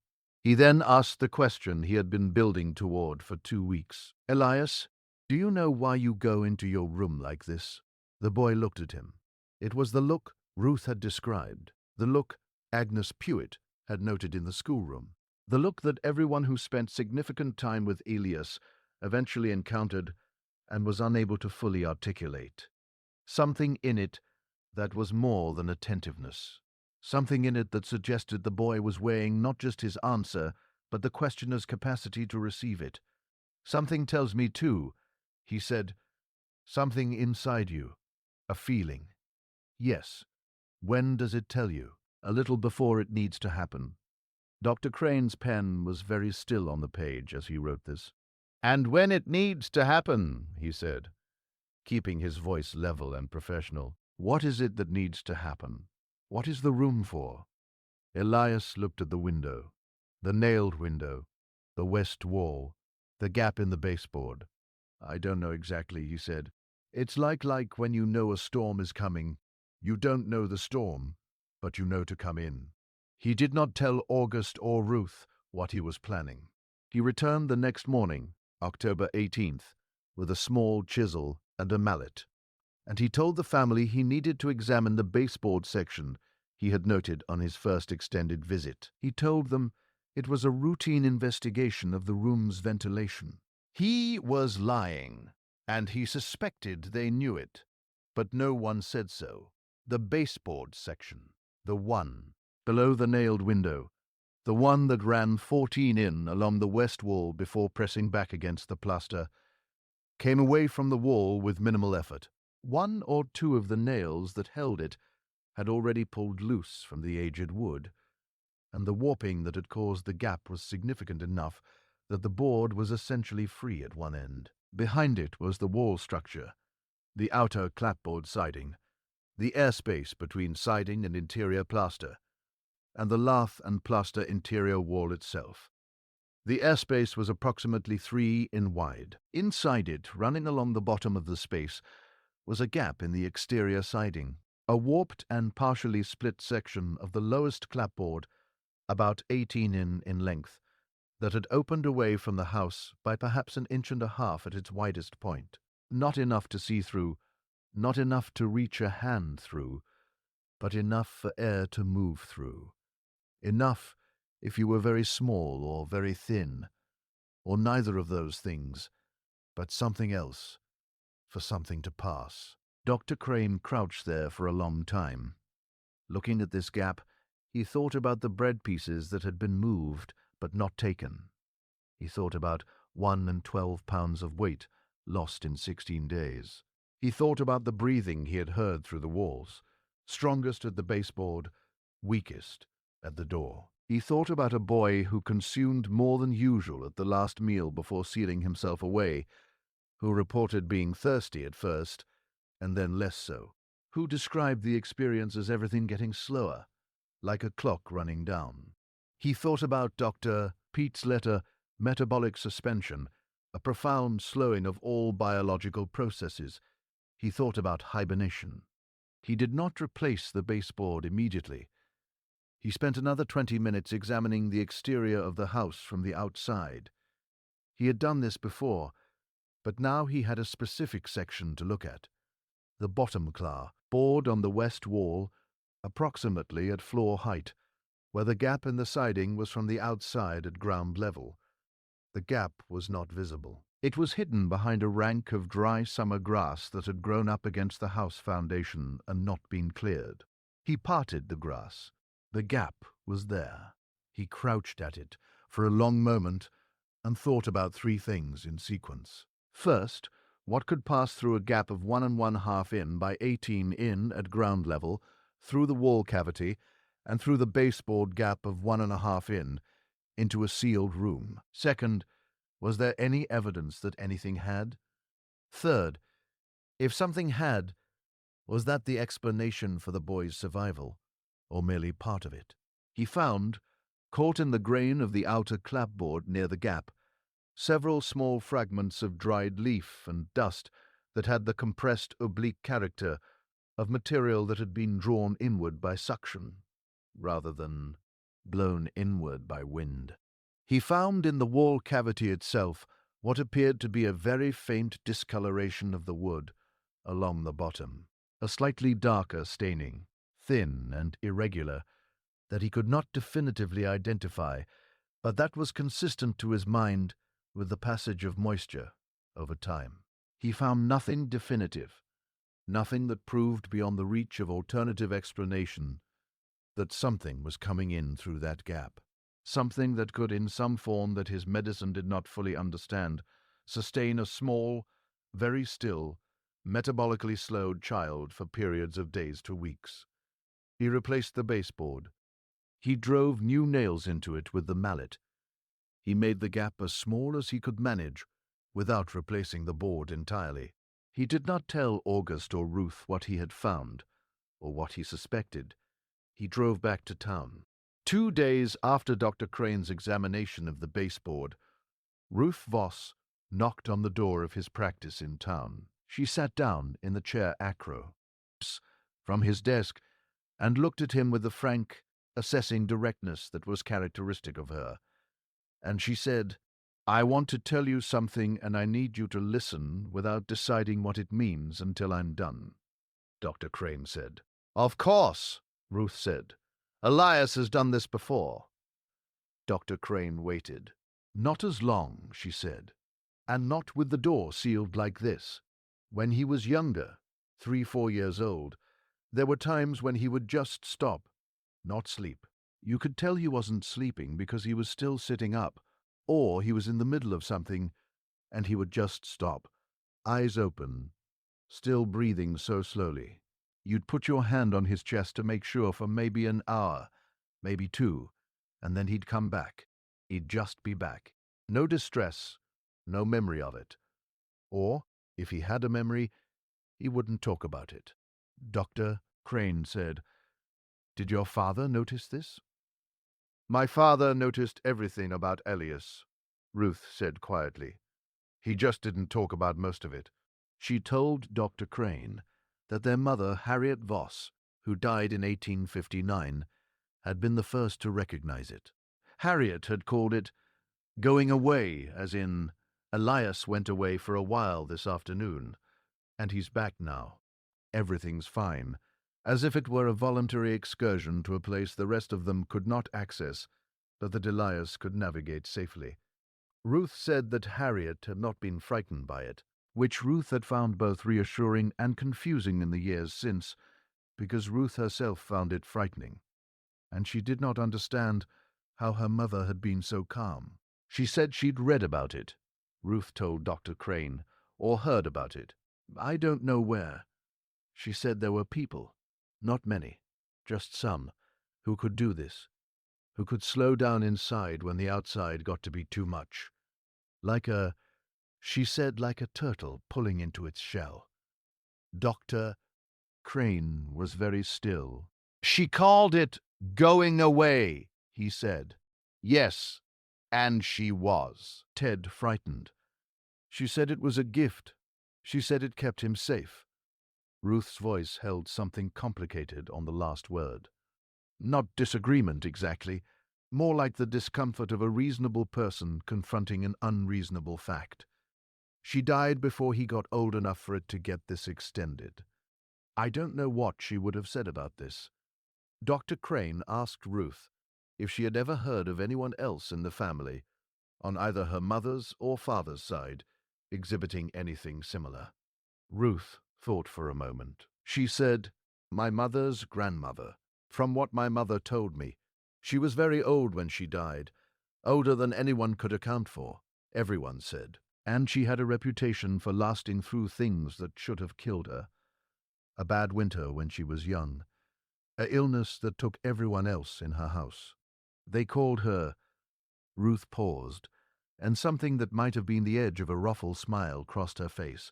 He then asked the question he had been building toward for 2 weeks. "Elias, do you know why you go into your room like this?" The boy looked at him. It was the look Ruth had described, the look Agnes Pewitt had noted in the schoolroom, the look that everyone who spent significant time with Elias eventually encountered and was unable to fully articulate. Something in it that was more than attentiveness. Something in it that suggested the boy was weighing not just his answer, but the questioner's capacity to receive it. "Something tells me, too," he said. "Something inside you. A feeling." "Yes. When does it tell you?" "A little before it needs to happen." Dr. Crane's pen was very still on the page as he wrote this. "And when it needs to happen," he said, keeping his voice level and professional. "What is it that needs to happen? What is the room for?" Elias looked at the window, the nailed window, the west wall, the gap in the baseboard. "I don't know exactly," he said. "It's like when you know a storm is coming. You don't know the storm, but you know to come in." He did not tell August or Ruth what he was planning. He returned the next morning, October 18th, with a small chisel and a mallet, and he told the family he needed to examine the baseboard section he had noted on his first extended visit. He told them it was a routine investigation of the room's ventilation. He was lying, and he suspected they knew it, but no one said so. The baseboard section, the one below the nailed window, the one that ran 14 in along the west wall before pressing back against the plaster, came away from the wall with minimal effort. 1 or 2 of the nails that held it had already pulled loose from the aged wood, and the warping that had caused the gap was significant enough that the board was essentially free at one end. Behind it was the wall structure, the outer clapboard siding, the airspace between siding and interior plaster, and the lath and plaster interior wall itself. The airspace was approximately 3 in wide. Inside it, running along the bottom of the space, was a gap in the exterior siding, a warped and partially split section of the lowest clapboard, about 18 in length, that had opened away from the house by perhaps an inch and a half at its widest point. Not enough to see through, not enough to reach a hand through, but enough for air to move through. Enough if you were very small or very thin, or neither of those things, but something else, for something to pass. Dr. Crane crouched there for a long time. Looking at this gap, he thought about the bread pieces that had been moved but not taken. He thought about 1 and 12 pounds of weight lost in 16 days. He thought about the breathing he had heard through the walls, strongest at the baseboard, weakest at the door. He thought about a boy who consumed more than usual at the last meal before sealing himself away, who reported being thirsty at first, and then less so, who described the experience as everything getting slower, like a clock running down. He thought about Dr. Pete's letter, metabolic suspension, a profound slowing of all biological processes. He thought about hibernation. He did not replace the baseboard immediately. He spent another 20 minutes examining the exterior of the house from the outside. He had done this before, but now he had a specific section to look at. The bottom claw, board on the west wall, approximately at floor height, where the gap in the siding was from the outside at ground level. The gap was not visible. It was hidden behind a rank of dry summer grass that had grown up against the house foundation and not been cleared. He parted the grass. The gap was there. He crouched at it for a long moment and thought about 3 things in sequence. First, what could pass through a gap of 1 1/2 in by 18 in at ground level, through the wall cavity, and through the baseboard gap of 1 1/2 in, into a sealed room? Second, was there any evidence that anything had? Third, if something had, was that the explanation for the boy's survival, or merely part of it? He found, caught in the grain of the outer clapboard near the gap, several small fragments of dried leaf and dust that had the compressed oblique character of material that had been drawn inward by suction, rather than blown inward by wind. He found in the wall cavity itself what appeared to be a very faint discoloration of the wood along the bottom, a slightly darker staining, thin and irregular, that he could not definitively identify, but that was consistent to his mind with the passage of moisture over time. He found nothing definitive, nothing that proved beyond the reach of alternative explanation that something was coming in through that gap, something that could, in some form that his medicine did not fully understand, sustain a small, very still, metabolically slowed child for periods of days to weeks. He replaced the baseboard. He drove new nails into it with the mallet. He made the gap as small as he could manage, without replacing the board entirely. He did not tell August or Ruth what he had found, or what he suspected. He drove back to town. 2 days after Dr. Crane's examination of the baseboard, Ruth Voss knocked on the door of his practice in town. She sat down in the chair acro, from his desk, and looked at him with the frank, assessing directness that was characteristic of her. And she said, "I want to tell you something, and I need you to listen without deciding what it means until I'm done." Dr. Crane said. "Of course," Ruth said. "Elias has done this before." Dr. Crane waited. "Not as long," she said, "and not with the door sealed like this. When he was younger, 3-4 years old, there were times when he would just stop, not sleep. You could tell he wasn't sleeping because he was still sitting up, or he was in the middle of something, and he would just stop, eyes open, still breathing so slowly. You'd put your hand on his chest to make sure for maybe an hour, maybe 2, and then he'd come back. He'd just be back. No distress, no memory of it. Or, if he had a memory, he wouldn't talk about it." Dr. Crane said, "Did your father notice this?" "My father noticed everything about Elias," Ruth said quietly. He just didn't talk about most of it. She told Dr. Crane that their mother, Harriet Voss, who died in 1859, had been the first to recognize it. Harriet had called it going away, as in, Elias went away for a while this afternoon, and he's back now. Everything's fine, as if it were a voluntary excursion to a place the rest of them could not access, but that Elias could navigate safely. Ruth said that Harriet had not been frightened by it, which Ruth had found both reassuring and confusing in the years since, because Ruth herself found it frightening, and she did not understand how her mother had been so calm. She said she'd read about it, Ruth told Dr. Crane, or heard about it. I don't know where. She said there were people, not many, just some, who could do this, who could slow down inside when the outside got to be too much. She said like a turtle pulling into its shell. Dr. Crane was very still. She called it going away, he said. Yes, and she was. Ted frightened. She said it was a gift. She said it kept him safe. Ruth's voice held something complicated on the last word. Not disagreement exactly, more like the discomfort of a reasonable person confronting an unreasonable fact. She died before he got old enough for it to get this extended. I don't know what she would have said about this. Dr. Crane asked Ruth if she had ever heard of anyone else in the family, on either her mother's or father's side, exhibiting anything similar. Ruth thought for a moment. She said, my mother's grandmother. From what my mother told me, she was very old when she died, older than anyone could account for, everyone said, and she had a reputation for lasting through things that should have killed her. A bad winter when she was young, an illness that took everyone else in her house. They called her. Ruth paused, and something that might have been the edge of a ruffled smile crossed her face.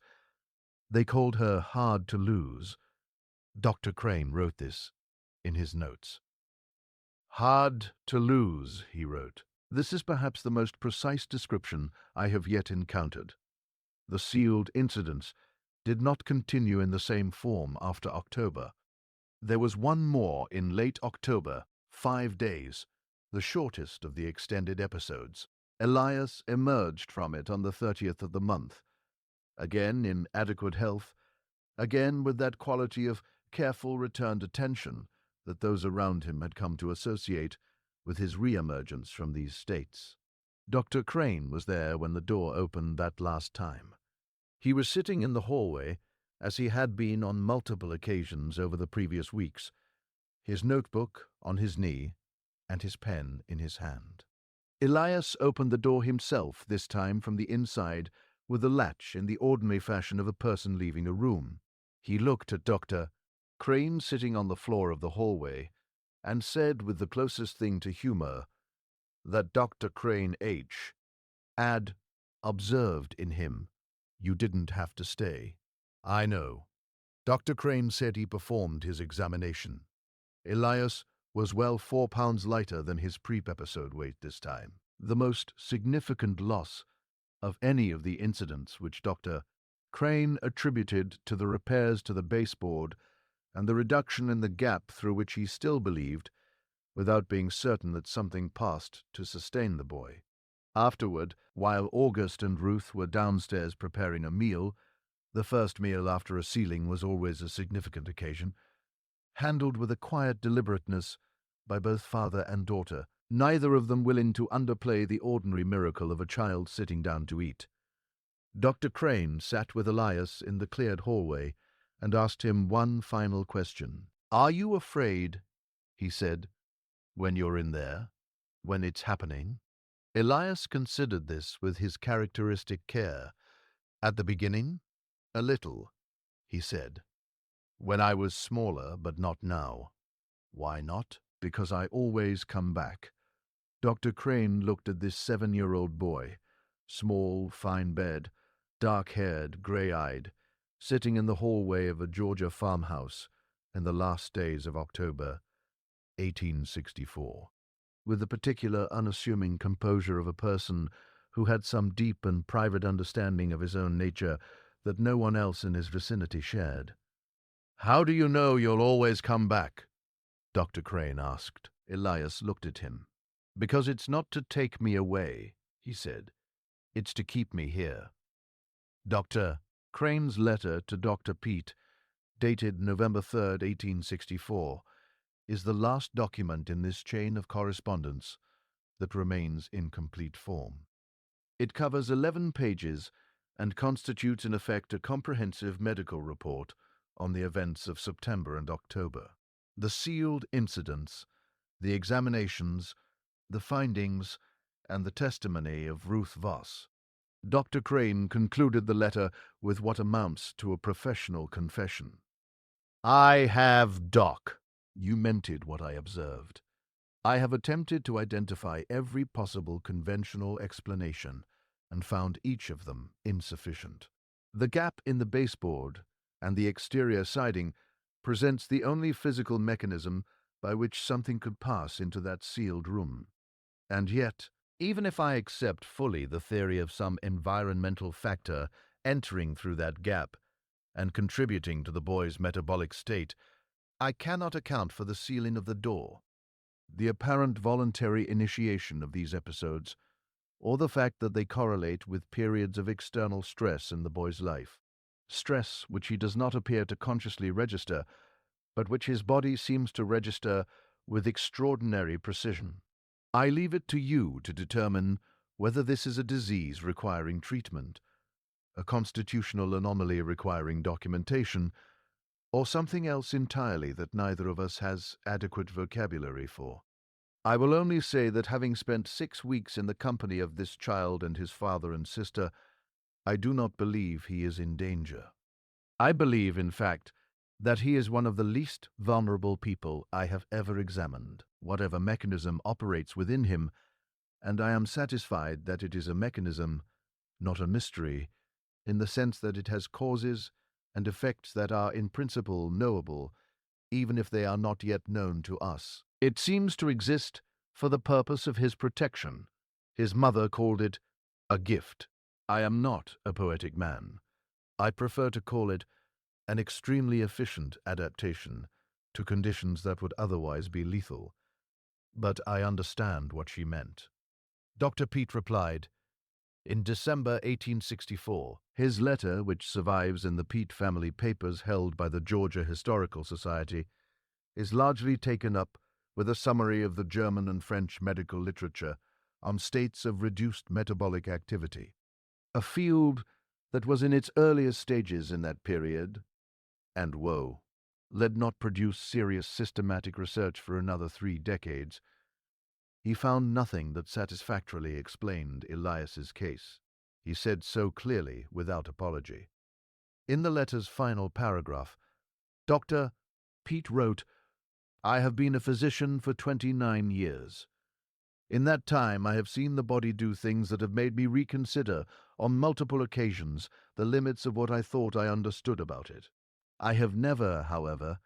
They called her hard to lose. Dr. Crane wrote this in his notes. Hard to lose, he wrote. This is perhaps the most precise description I have yet encountered. The sealed incidents did not continue in the same form after October. There was one more in late October, 5 days, the shortest of the extended episodes. Elias emerged from it on the 30th of the month, again in adequate health, again with that quality of careful returned attention that those around him had come to associate with his re-emergence from these states. Dr. Crane was there when the door opened that last time. He was sitting in the hallway, as he had been on multiple occasions over the previous weeks, his notebook on his knee and his pen in his hand. Elias opened the door himself, this time from the inside, with a latch in the ordinary fashion of a person leaving a room. He looked at Dr. Crane sitting on the floor of the hallway and said with the closest thing to humor that Dr. Crane H. had observed in him. You didn't have to stay. I know. Dr. Crane said he performed his examination. Elias was well 4 pounds lighter than his pre-episode weight this time. The most significant loss of any of the incidents which Dr. Crane attributed to the repairs to the baseboard and the reduction in the gap through which he still believed, without being certain that something passed to sustain the boy. Afterward, while August and Ruth were downstairs preparing a meal, the first meal after a sealing was always a significant occasion, handled with a quiet deliberateness by both father and daughter, neither of them willing to underplay the ordinary miracle of a child sitting down to eat. Dr. Crane sat with Elias in the cleared hallway and asked him one final question. Are you afraid, he said, when you're in there, when it's happening? Elias considered this with his characteristic care. At the beginning, a little, he said. When I was smaller, but not now. Why not? Because I always come back. Dr. Crane looked at this 7-year-old boy, small, fine bed, dark-haired, grey-eyed, sitting in the hallway of a Georgia farmhouse in the last days of October, 1864, with the particular unassuming composure of a person who had some deep and private understanding of his own nature that no one else in his vicinity shared. "How do you know you'll always come back?" Dr. Crane asked. Elias looked at him. "Because it's not to take me away," he said. "It's to keep me here." Dr. Crane's letter to Dr. Pete, dated November 3rd, 1864, is the last document in this chain of correspondence that remains in complete form. It covers 11 pages and constitutes in effect a comprehensive medical report on the events of September and October. The sealed incidents, the examinations, the findings, and the testimony of Ruth Voss. Dr. Crane concluded the letter with what amounts to a professional confession. "I have, Doc, you what I observed. I have attempted to identify every possible conventional explanation and found each of them insufficient. The gap in the baseboard and the exterior siding presents the only physical mechanism by which something could pass into that sealed room. And yet, even if I accept fully the theory of some environmental factor entering through that gap and contributing to the boy's metabolic state, I cannot account for the sealing of the door, the apparent voluntary initiation of these episodes, or the fact that they correlate with periods of external stress in the boy's life. Stress which he does not appear to consciously register, but which his body seems to register with extraordinary precision. I leave it to you to determine whether this is a disease requiring treatment, a constitutional anomaly requiring documentation, or something else entirely that neither of us has adequate vocabulary for. I will only say that having spent 6 weeks in the company of this child and his father and sister, I do not believe he is in danger. I believe, in fact, that he is one of the least vulnerable people I have ever examined, whatever mechanism operates within him, and I am satisfied that it is a mechanism, not a mystery, in the sense that it has causes and effects that are in principle knowable, even if they are not yet known to us. It seems to exist for the purpose of his protection. His mother called it a gift. I am not a poetic man. I prefer to call it an extremely efficient adaptation to conditions that would otherwise be lethal. But I understand what she meant. Dr. Pete replied, in December 1864, his letter, which survives in the Pete family papers held by the Georgia Historical Society, is largely taken up with a summary of the German and French medical literature on states of reduced metabolic activity, a field that was in its earliest stages in that period, and woe, led not produce serious systematic research for another 3 decades. He found nothing that satisfactorily explained Elias's case. He said so clearly without apology. In the letter's final paragraph, Dr. Pete wrote, "I have been a physician for 29 years. In that time I have seen the body do things that have made me reconsider on multiple occasions the limits of what I thought I understood about it. I have never, however,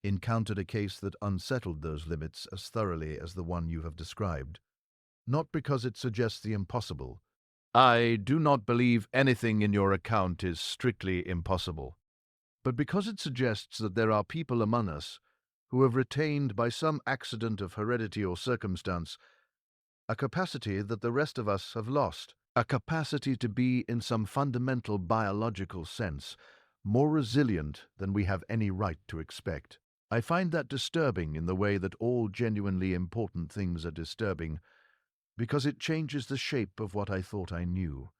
encountered a case that unsettled those limits as thoroughly as the one you have described. Not because it suggests the impossible. I do not believe anything in your account is strictly impossible, but because it suggests that there are people among us who have retained by some accident of heredity or circumstance a capacity that the rest of us have lost, a capacity to be, in some fundamental biological sense, more resilient than we have any right to expect. I find that disturbing in the way that all genuinely important things are disturbing, because it changes the shape of what I thought I knew.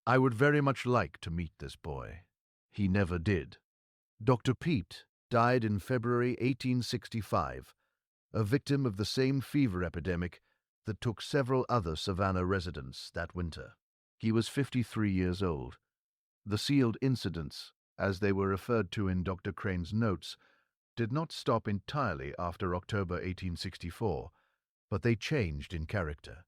I would very much like to meet this boy. He never did." Dr. Pete died in February 1865, a victim of the same fever epidemic that took several other Savannah residents that winter. He was 53 years old. The sealed incidents, as they were referred to in Dr. Crane's notes, did not stop entirely after October 1864, but they changed in character.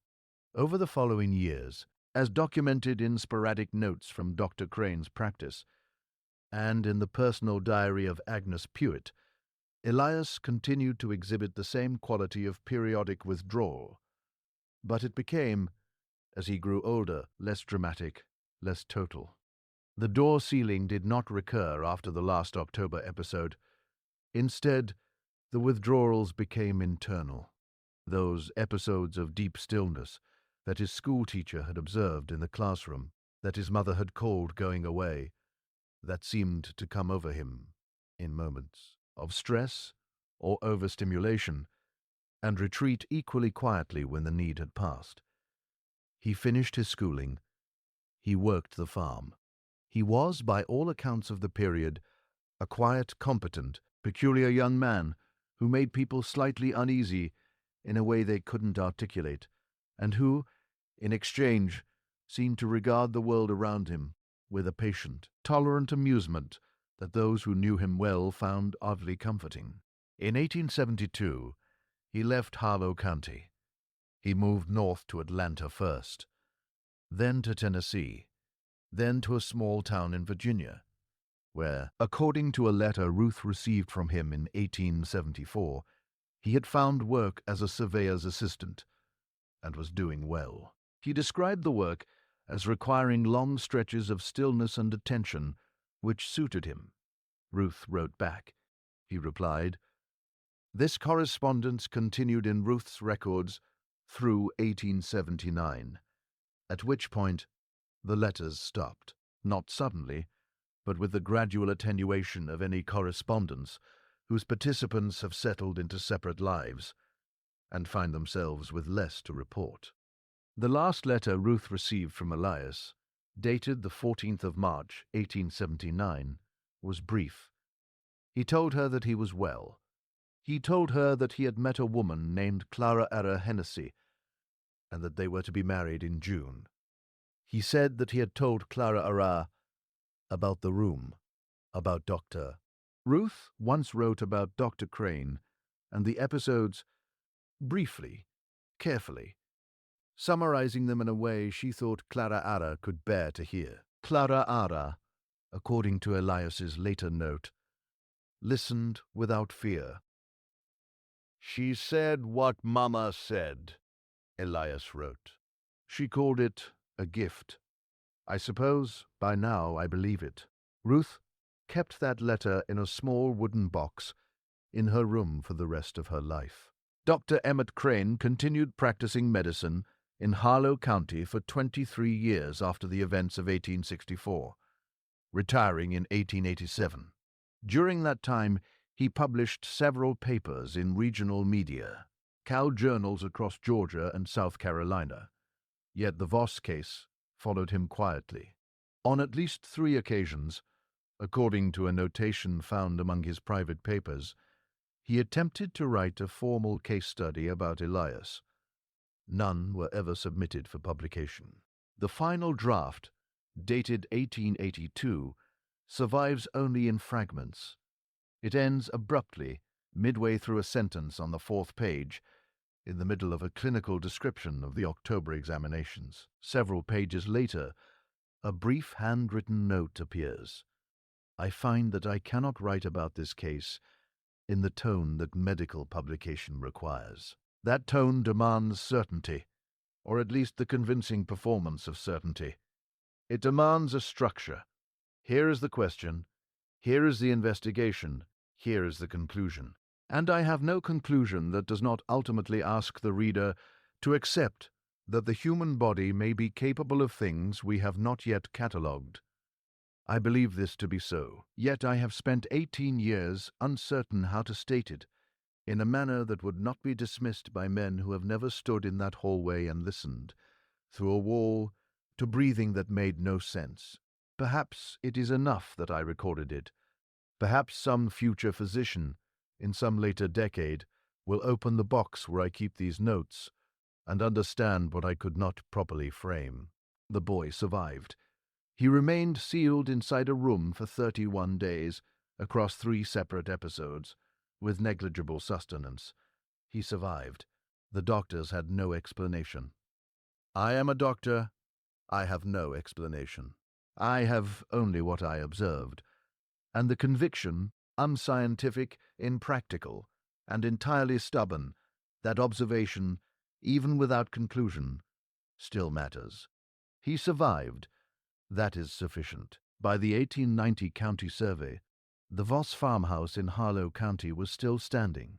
Over the following years, as documented in sporadic notes from Dr. Crane's practice, and in the personal diary of Agnes Pewitt, Elias continued to exhibit the same quality of periodic withdrawal, but it became, as he grew older, less dramatic, less total. The door sealing did not recur after the last October episode. Instead, the withdrawals became internal. Those episodes of deep stillness that his schoolteacher had observed in the classroom, that his mother had called going away, that seemed to come over him in moments of stress or overstimulation, and retreat equally quietly when the need had passed. He finished his schooling. He worked the farm. He was, by all accounts of the period, a quiet, competent, peculiar young man who made people slightly uneasy in a way they couldn't articulate, and who, in exchange, seemed to regard the world around him with a patient, tolerant amusement that those who knew him well found oddly comforting. In 1872, he left Harlow County. He moved north to Atlanta first, then to Tennessee, then to a small town in Virginia, where, according to a letter Ruth received from him in 1874, he had found work as a surveyor's assistant and was doing well. He described the work as requiring long stretches of stillness and attention, which suited him. Ruth wrote back. He replied. This correspondence continued in Ruth's records through 1879, at which point the letters stopped, not suddenly, but with the gradual attenuation of any correspondence whose participants have settled into separate lives and find themselves with less to report. The last letter Ruth received from Elias, dated the 14th of March, 1879, was brief. He told her that he was well. He told her that he had met a woman named Clara Ara Hennessy, and that they were to be married in June. He said that he had told Clara Ara about the room, about Dr. Ruth once wrote about Dr. Crane and the episodes briefly, carefully, summarizing them in a way she thought Clara Ara could bear to hear. Clara Ara, according to Elias's later note, listened without fear. She said what Mama said, Elias wrote. She called it a gift. I suppose by now I believe it. Ruth kept that letter in a small wooden box in her room for the rest of her life. Dr. Emmett Crane continued practicing medicine in Harlow County for 23 years after the events of 1864, retiring in 1887. During that time, he published several papers in regional media, cow journals across Georgia and South Carolina. Yet the Voss case followed him quietly. On at least 3 occasions, according to a notation found among his private papers, he attempted to write a formal case study about Elias. None were ever submitted for publication. The final draft, dated 1882, survives only in fragments. It ends abruptly, midway through a sentence on the 4th page, in the middle of a clinical description of the October examinations. Several pages later, a brief handwritten note appears. I find that I cannot write about this case in the tone that medical publication requires. That tone demands certainty, or at least the convincing performance of certainty. It demands a structure. Here is the question, here is the investigation, here is the conclusion. And I have no conclusion that does not ultimately ask the reader to accept that the human body may be capable of things we have not yet catalogued. I believe this to be so, yet I have spent 18 years uncertain how to state it, in a manner that would not be dismissed by men who have never stood in that hallway and listened, through a wall, to breathing that made no sense. Perhaps it is enough that I recorded it. Perhaps some future physician, in some later decade, will open the box where I keep these notes and understand what I could not properly frame. The boy survived. He remained sealed inside a room for 31 days, across 3 separate episodes, with negligible sustenance. He survived. The doctors had no explanation. I am a doctor. I have no explanation. I have only what I observed, and the conviction, unscientific, impractical, and entirely stubborn, that observation, even without conclusion, still matters. He survived. That is sufficient. By the 1890 county survey, the Voss farmhouse in Harlow County was still standing.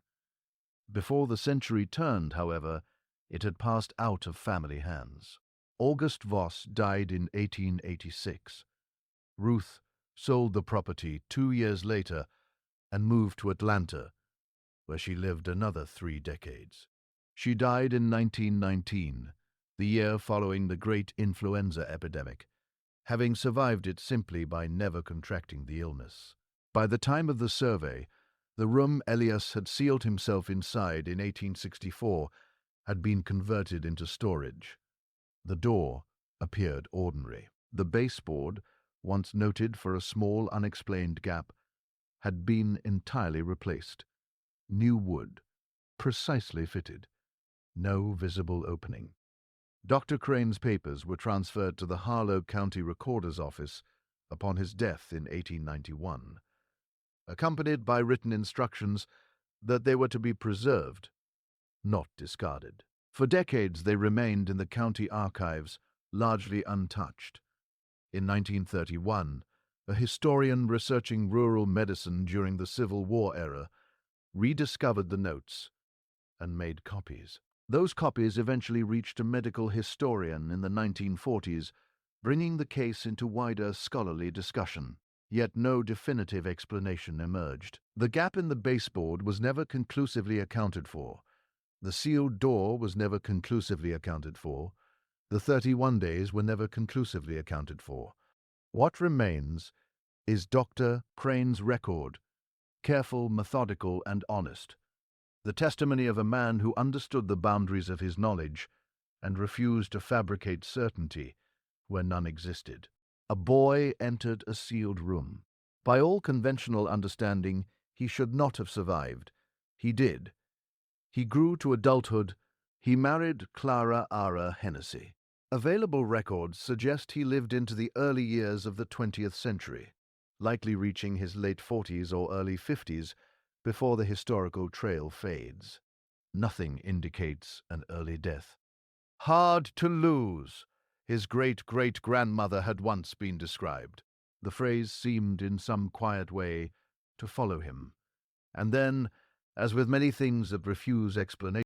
Before the century turned, however, it had passed out of family hands. August Voss died in 1886. Ruth sold the property 2 years later and moved to Atlanta, where she lived another 3 decades. She died in 1919, the year following the great influenza epidemic, having survived it simply by never contracting the illness. By the time of the survey, the room Elias had sealed himself inside in 1864 had been converted into storage. The door appeared ordinary. The baseboard, once noted for a small unexplained gap, had been entirely replaced. New wood, precisely fitted, no visible opening. Dr. Crane's papers were transferred to the Harlow County Recorder's Office upon his death in 1891, accompanied by written instructions that they were to be preserved, not discarded. For decades they remained in the county archives, largely untouched. In 1931, a historian researching rural medicine during the Civil War era rediscovered the notes and made copies. Those copies eventually reached a medical historian in the 1940s, bringing the case into wider scholarly discussion. Yet no definitive explanation emerged. The gap in the baseboard was never conclusively accounted for. The sealed door was never conclusively accounted for. The 31 days were never conclusively accounted for. What remains is Dr. Crane's record, careful, methodical, and honest, the testimony of a man who understood the boundaries of his knowledge and refused to fabricate certainty where none existed. A boy entered a sealed room. By all conventional understanding, he should not have survived. He did. He grew to adulthood. He married Clara Ara Hennessy. Available records suggest he lived into the early years of the 20th century, likely reaching his late 40s or early 50s before the historical trail fades. Nothing indicates an early death. Hard to lose, his great-great-grandmother had once been described. The phrase seemed in some quiet way to follow him. And then, as with many things that refuse explanation,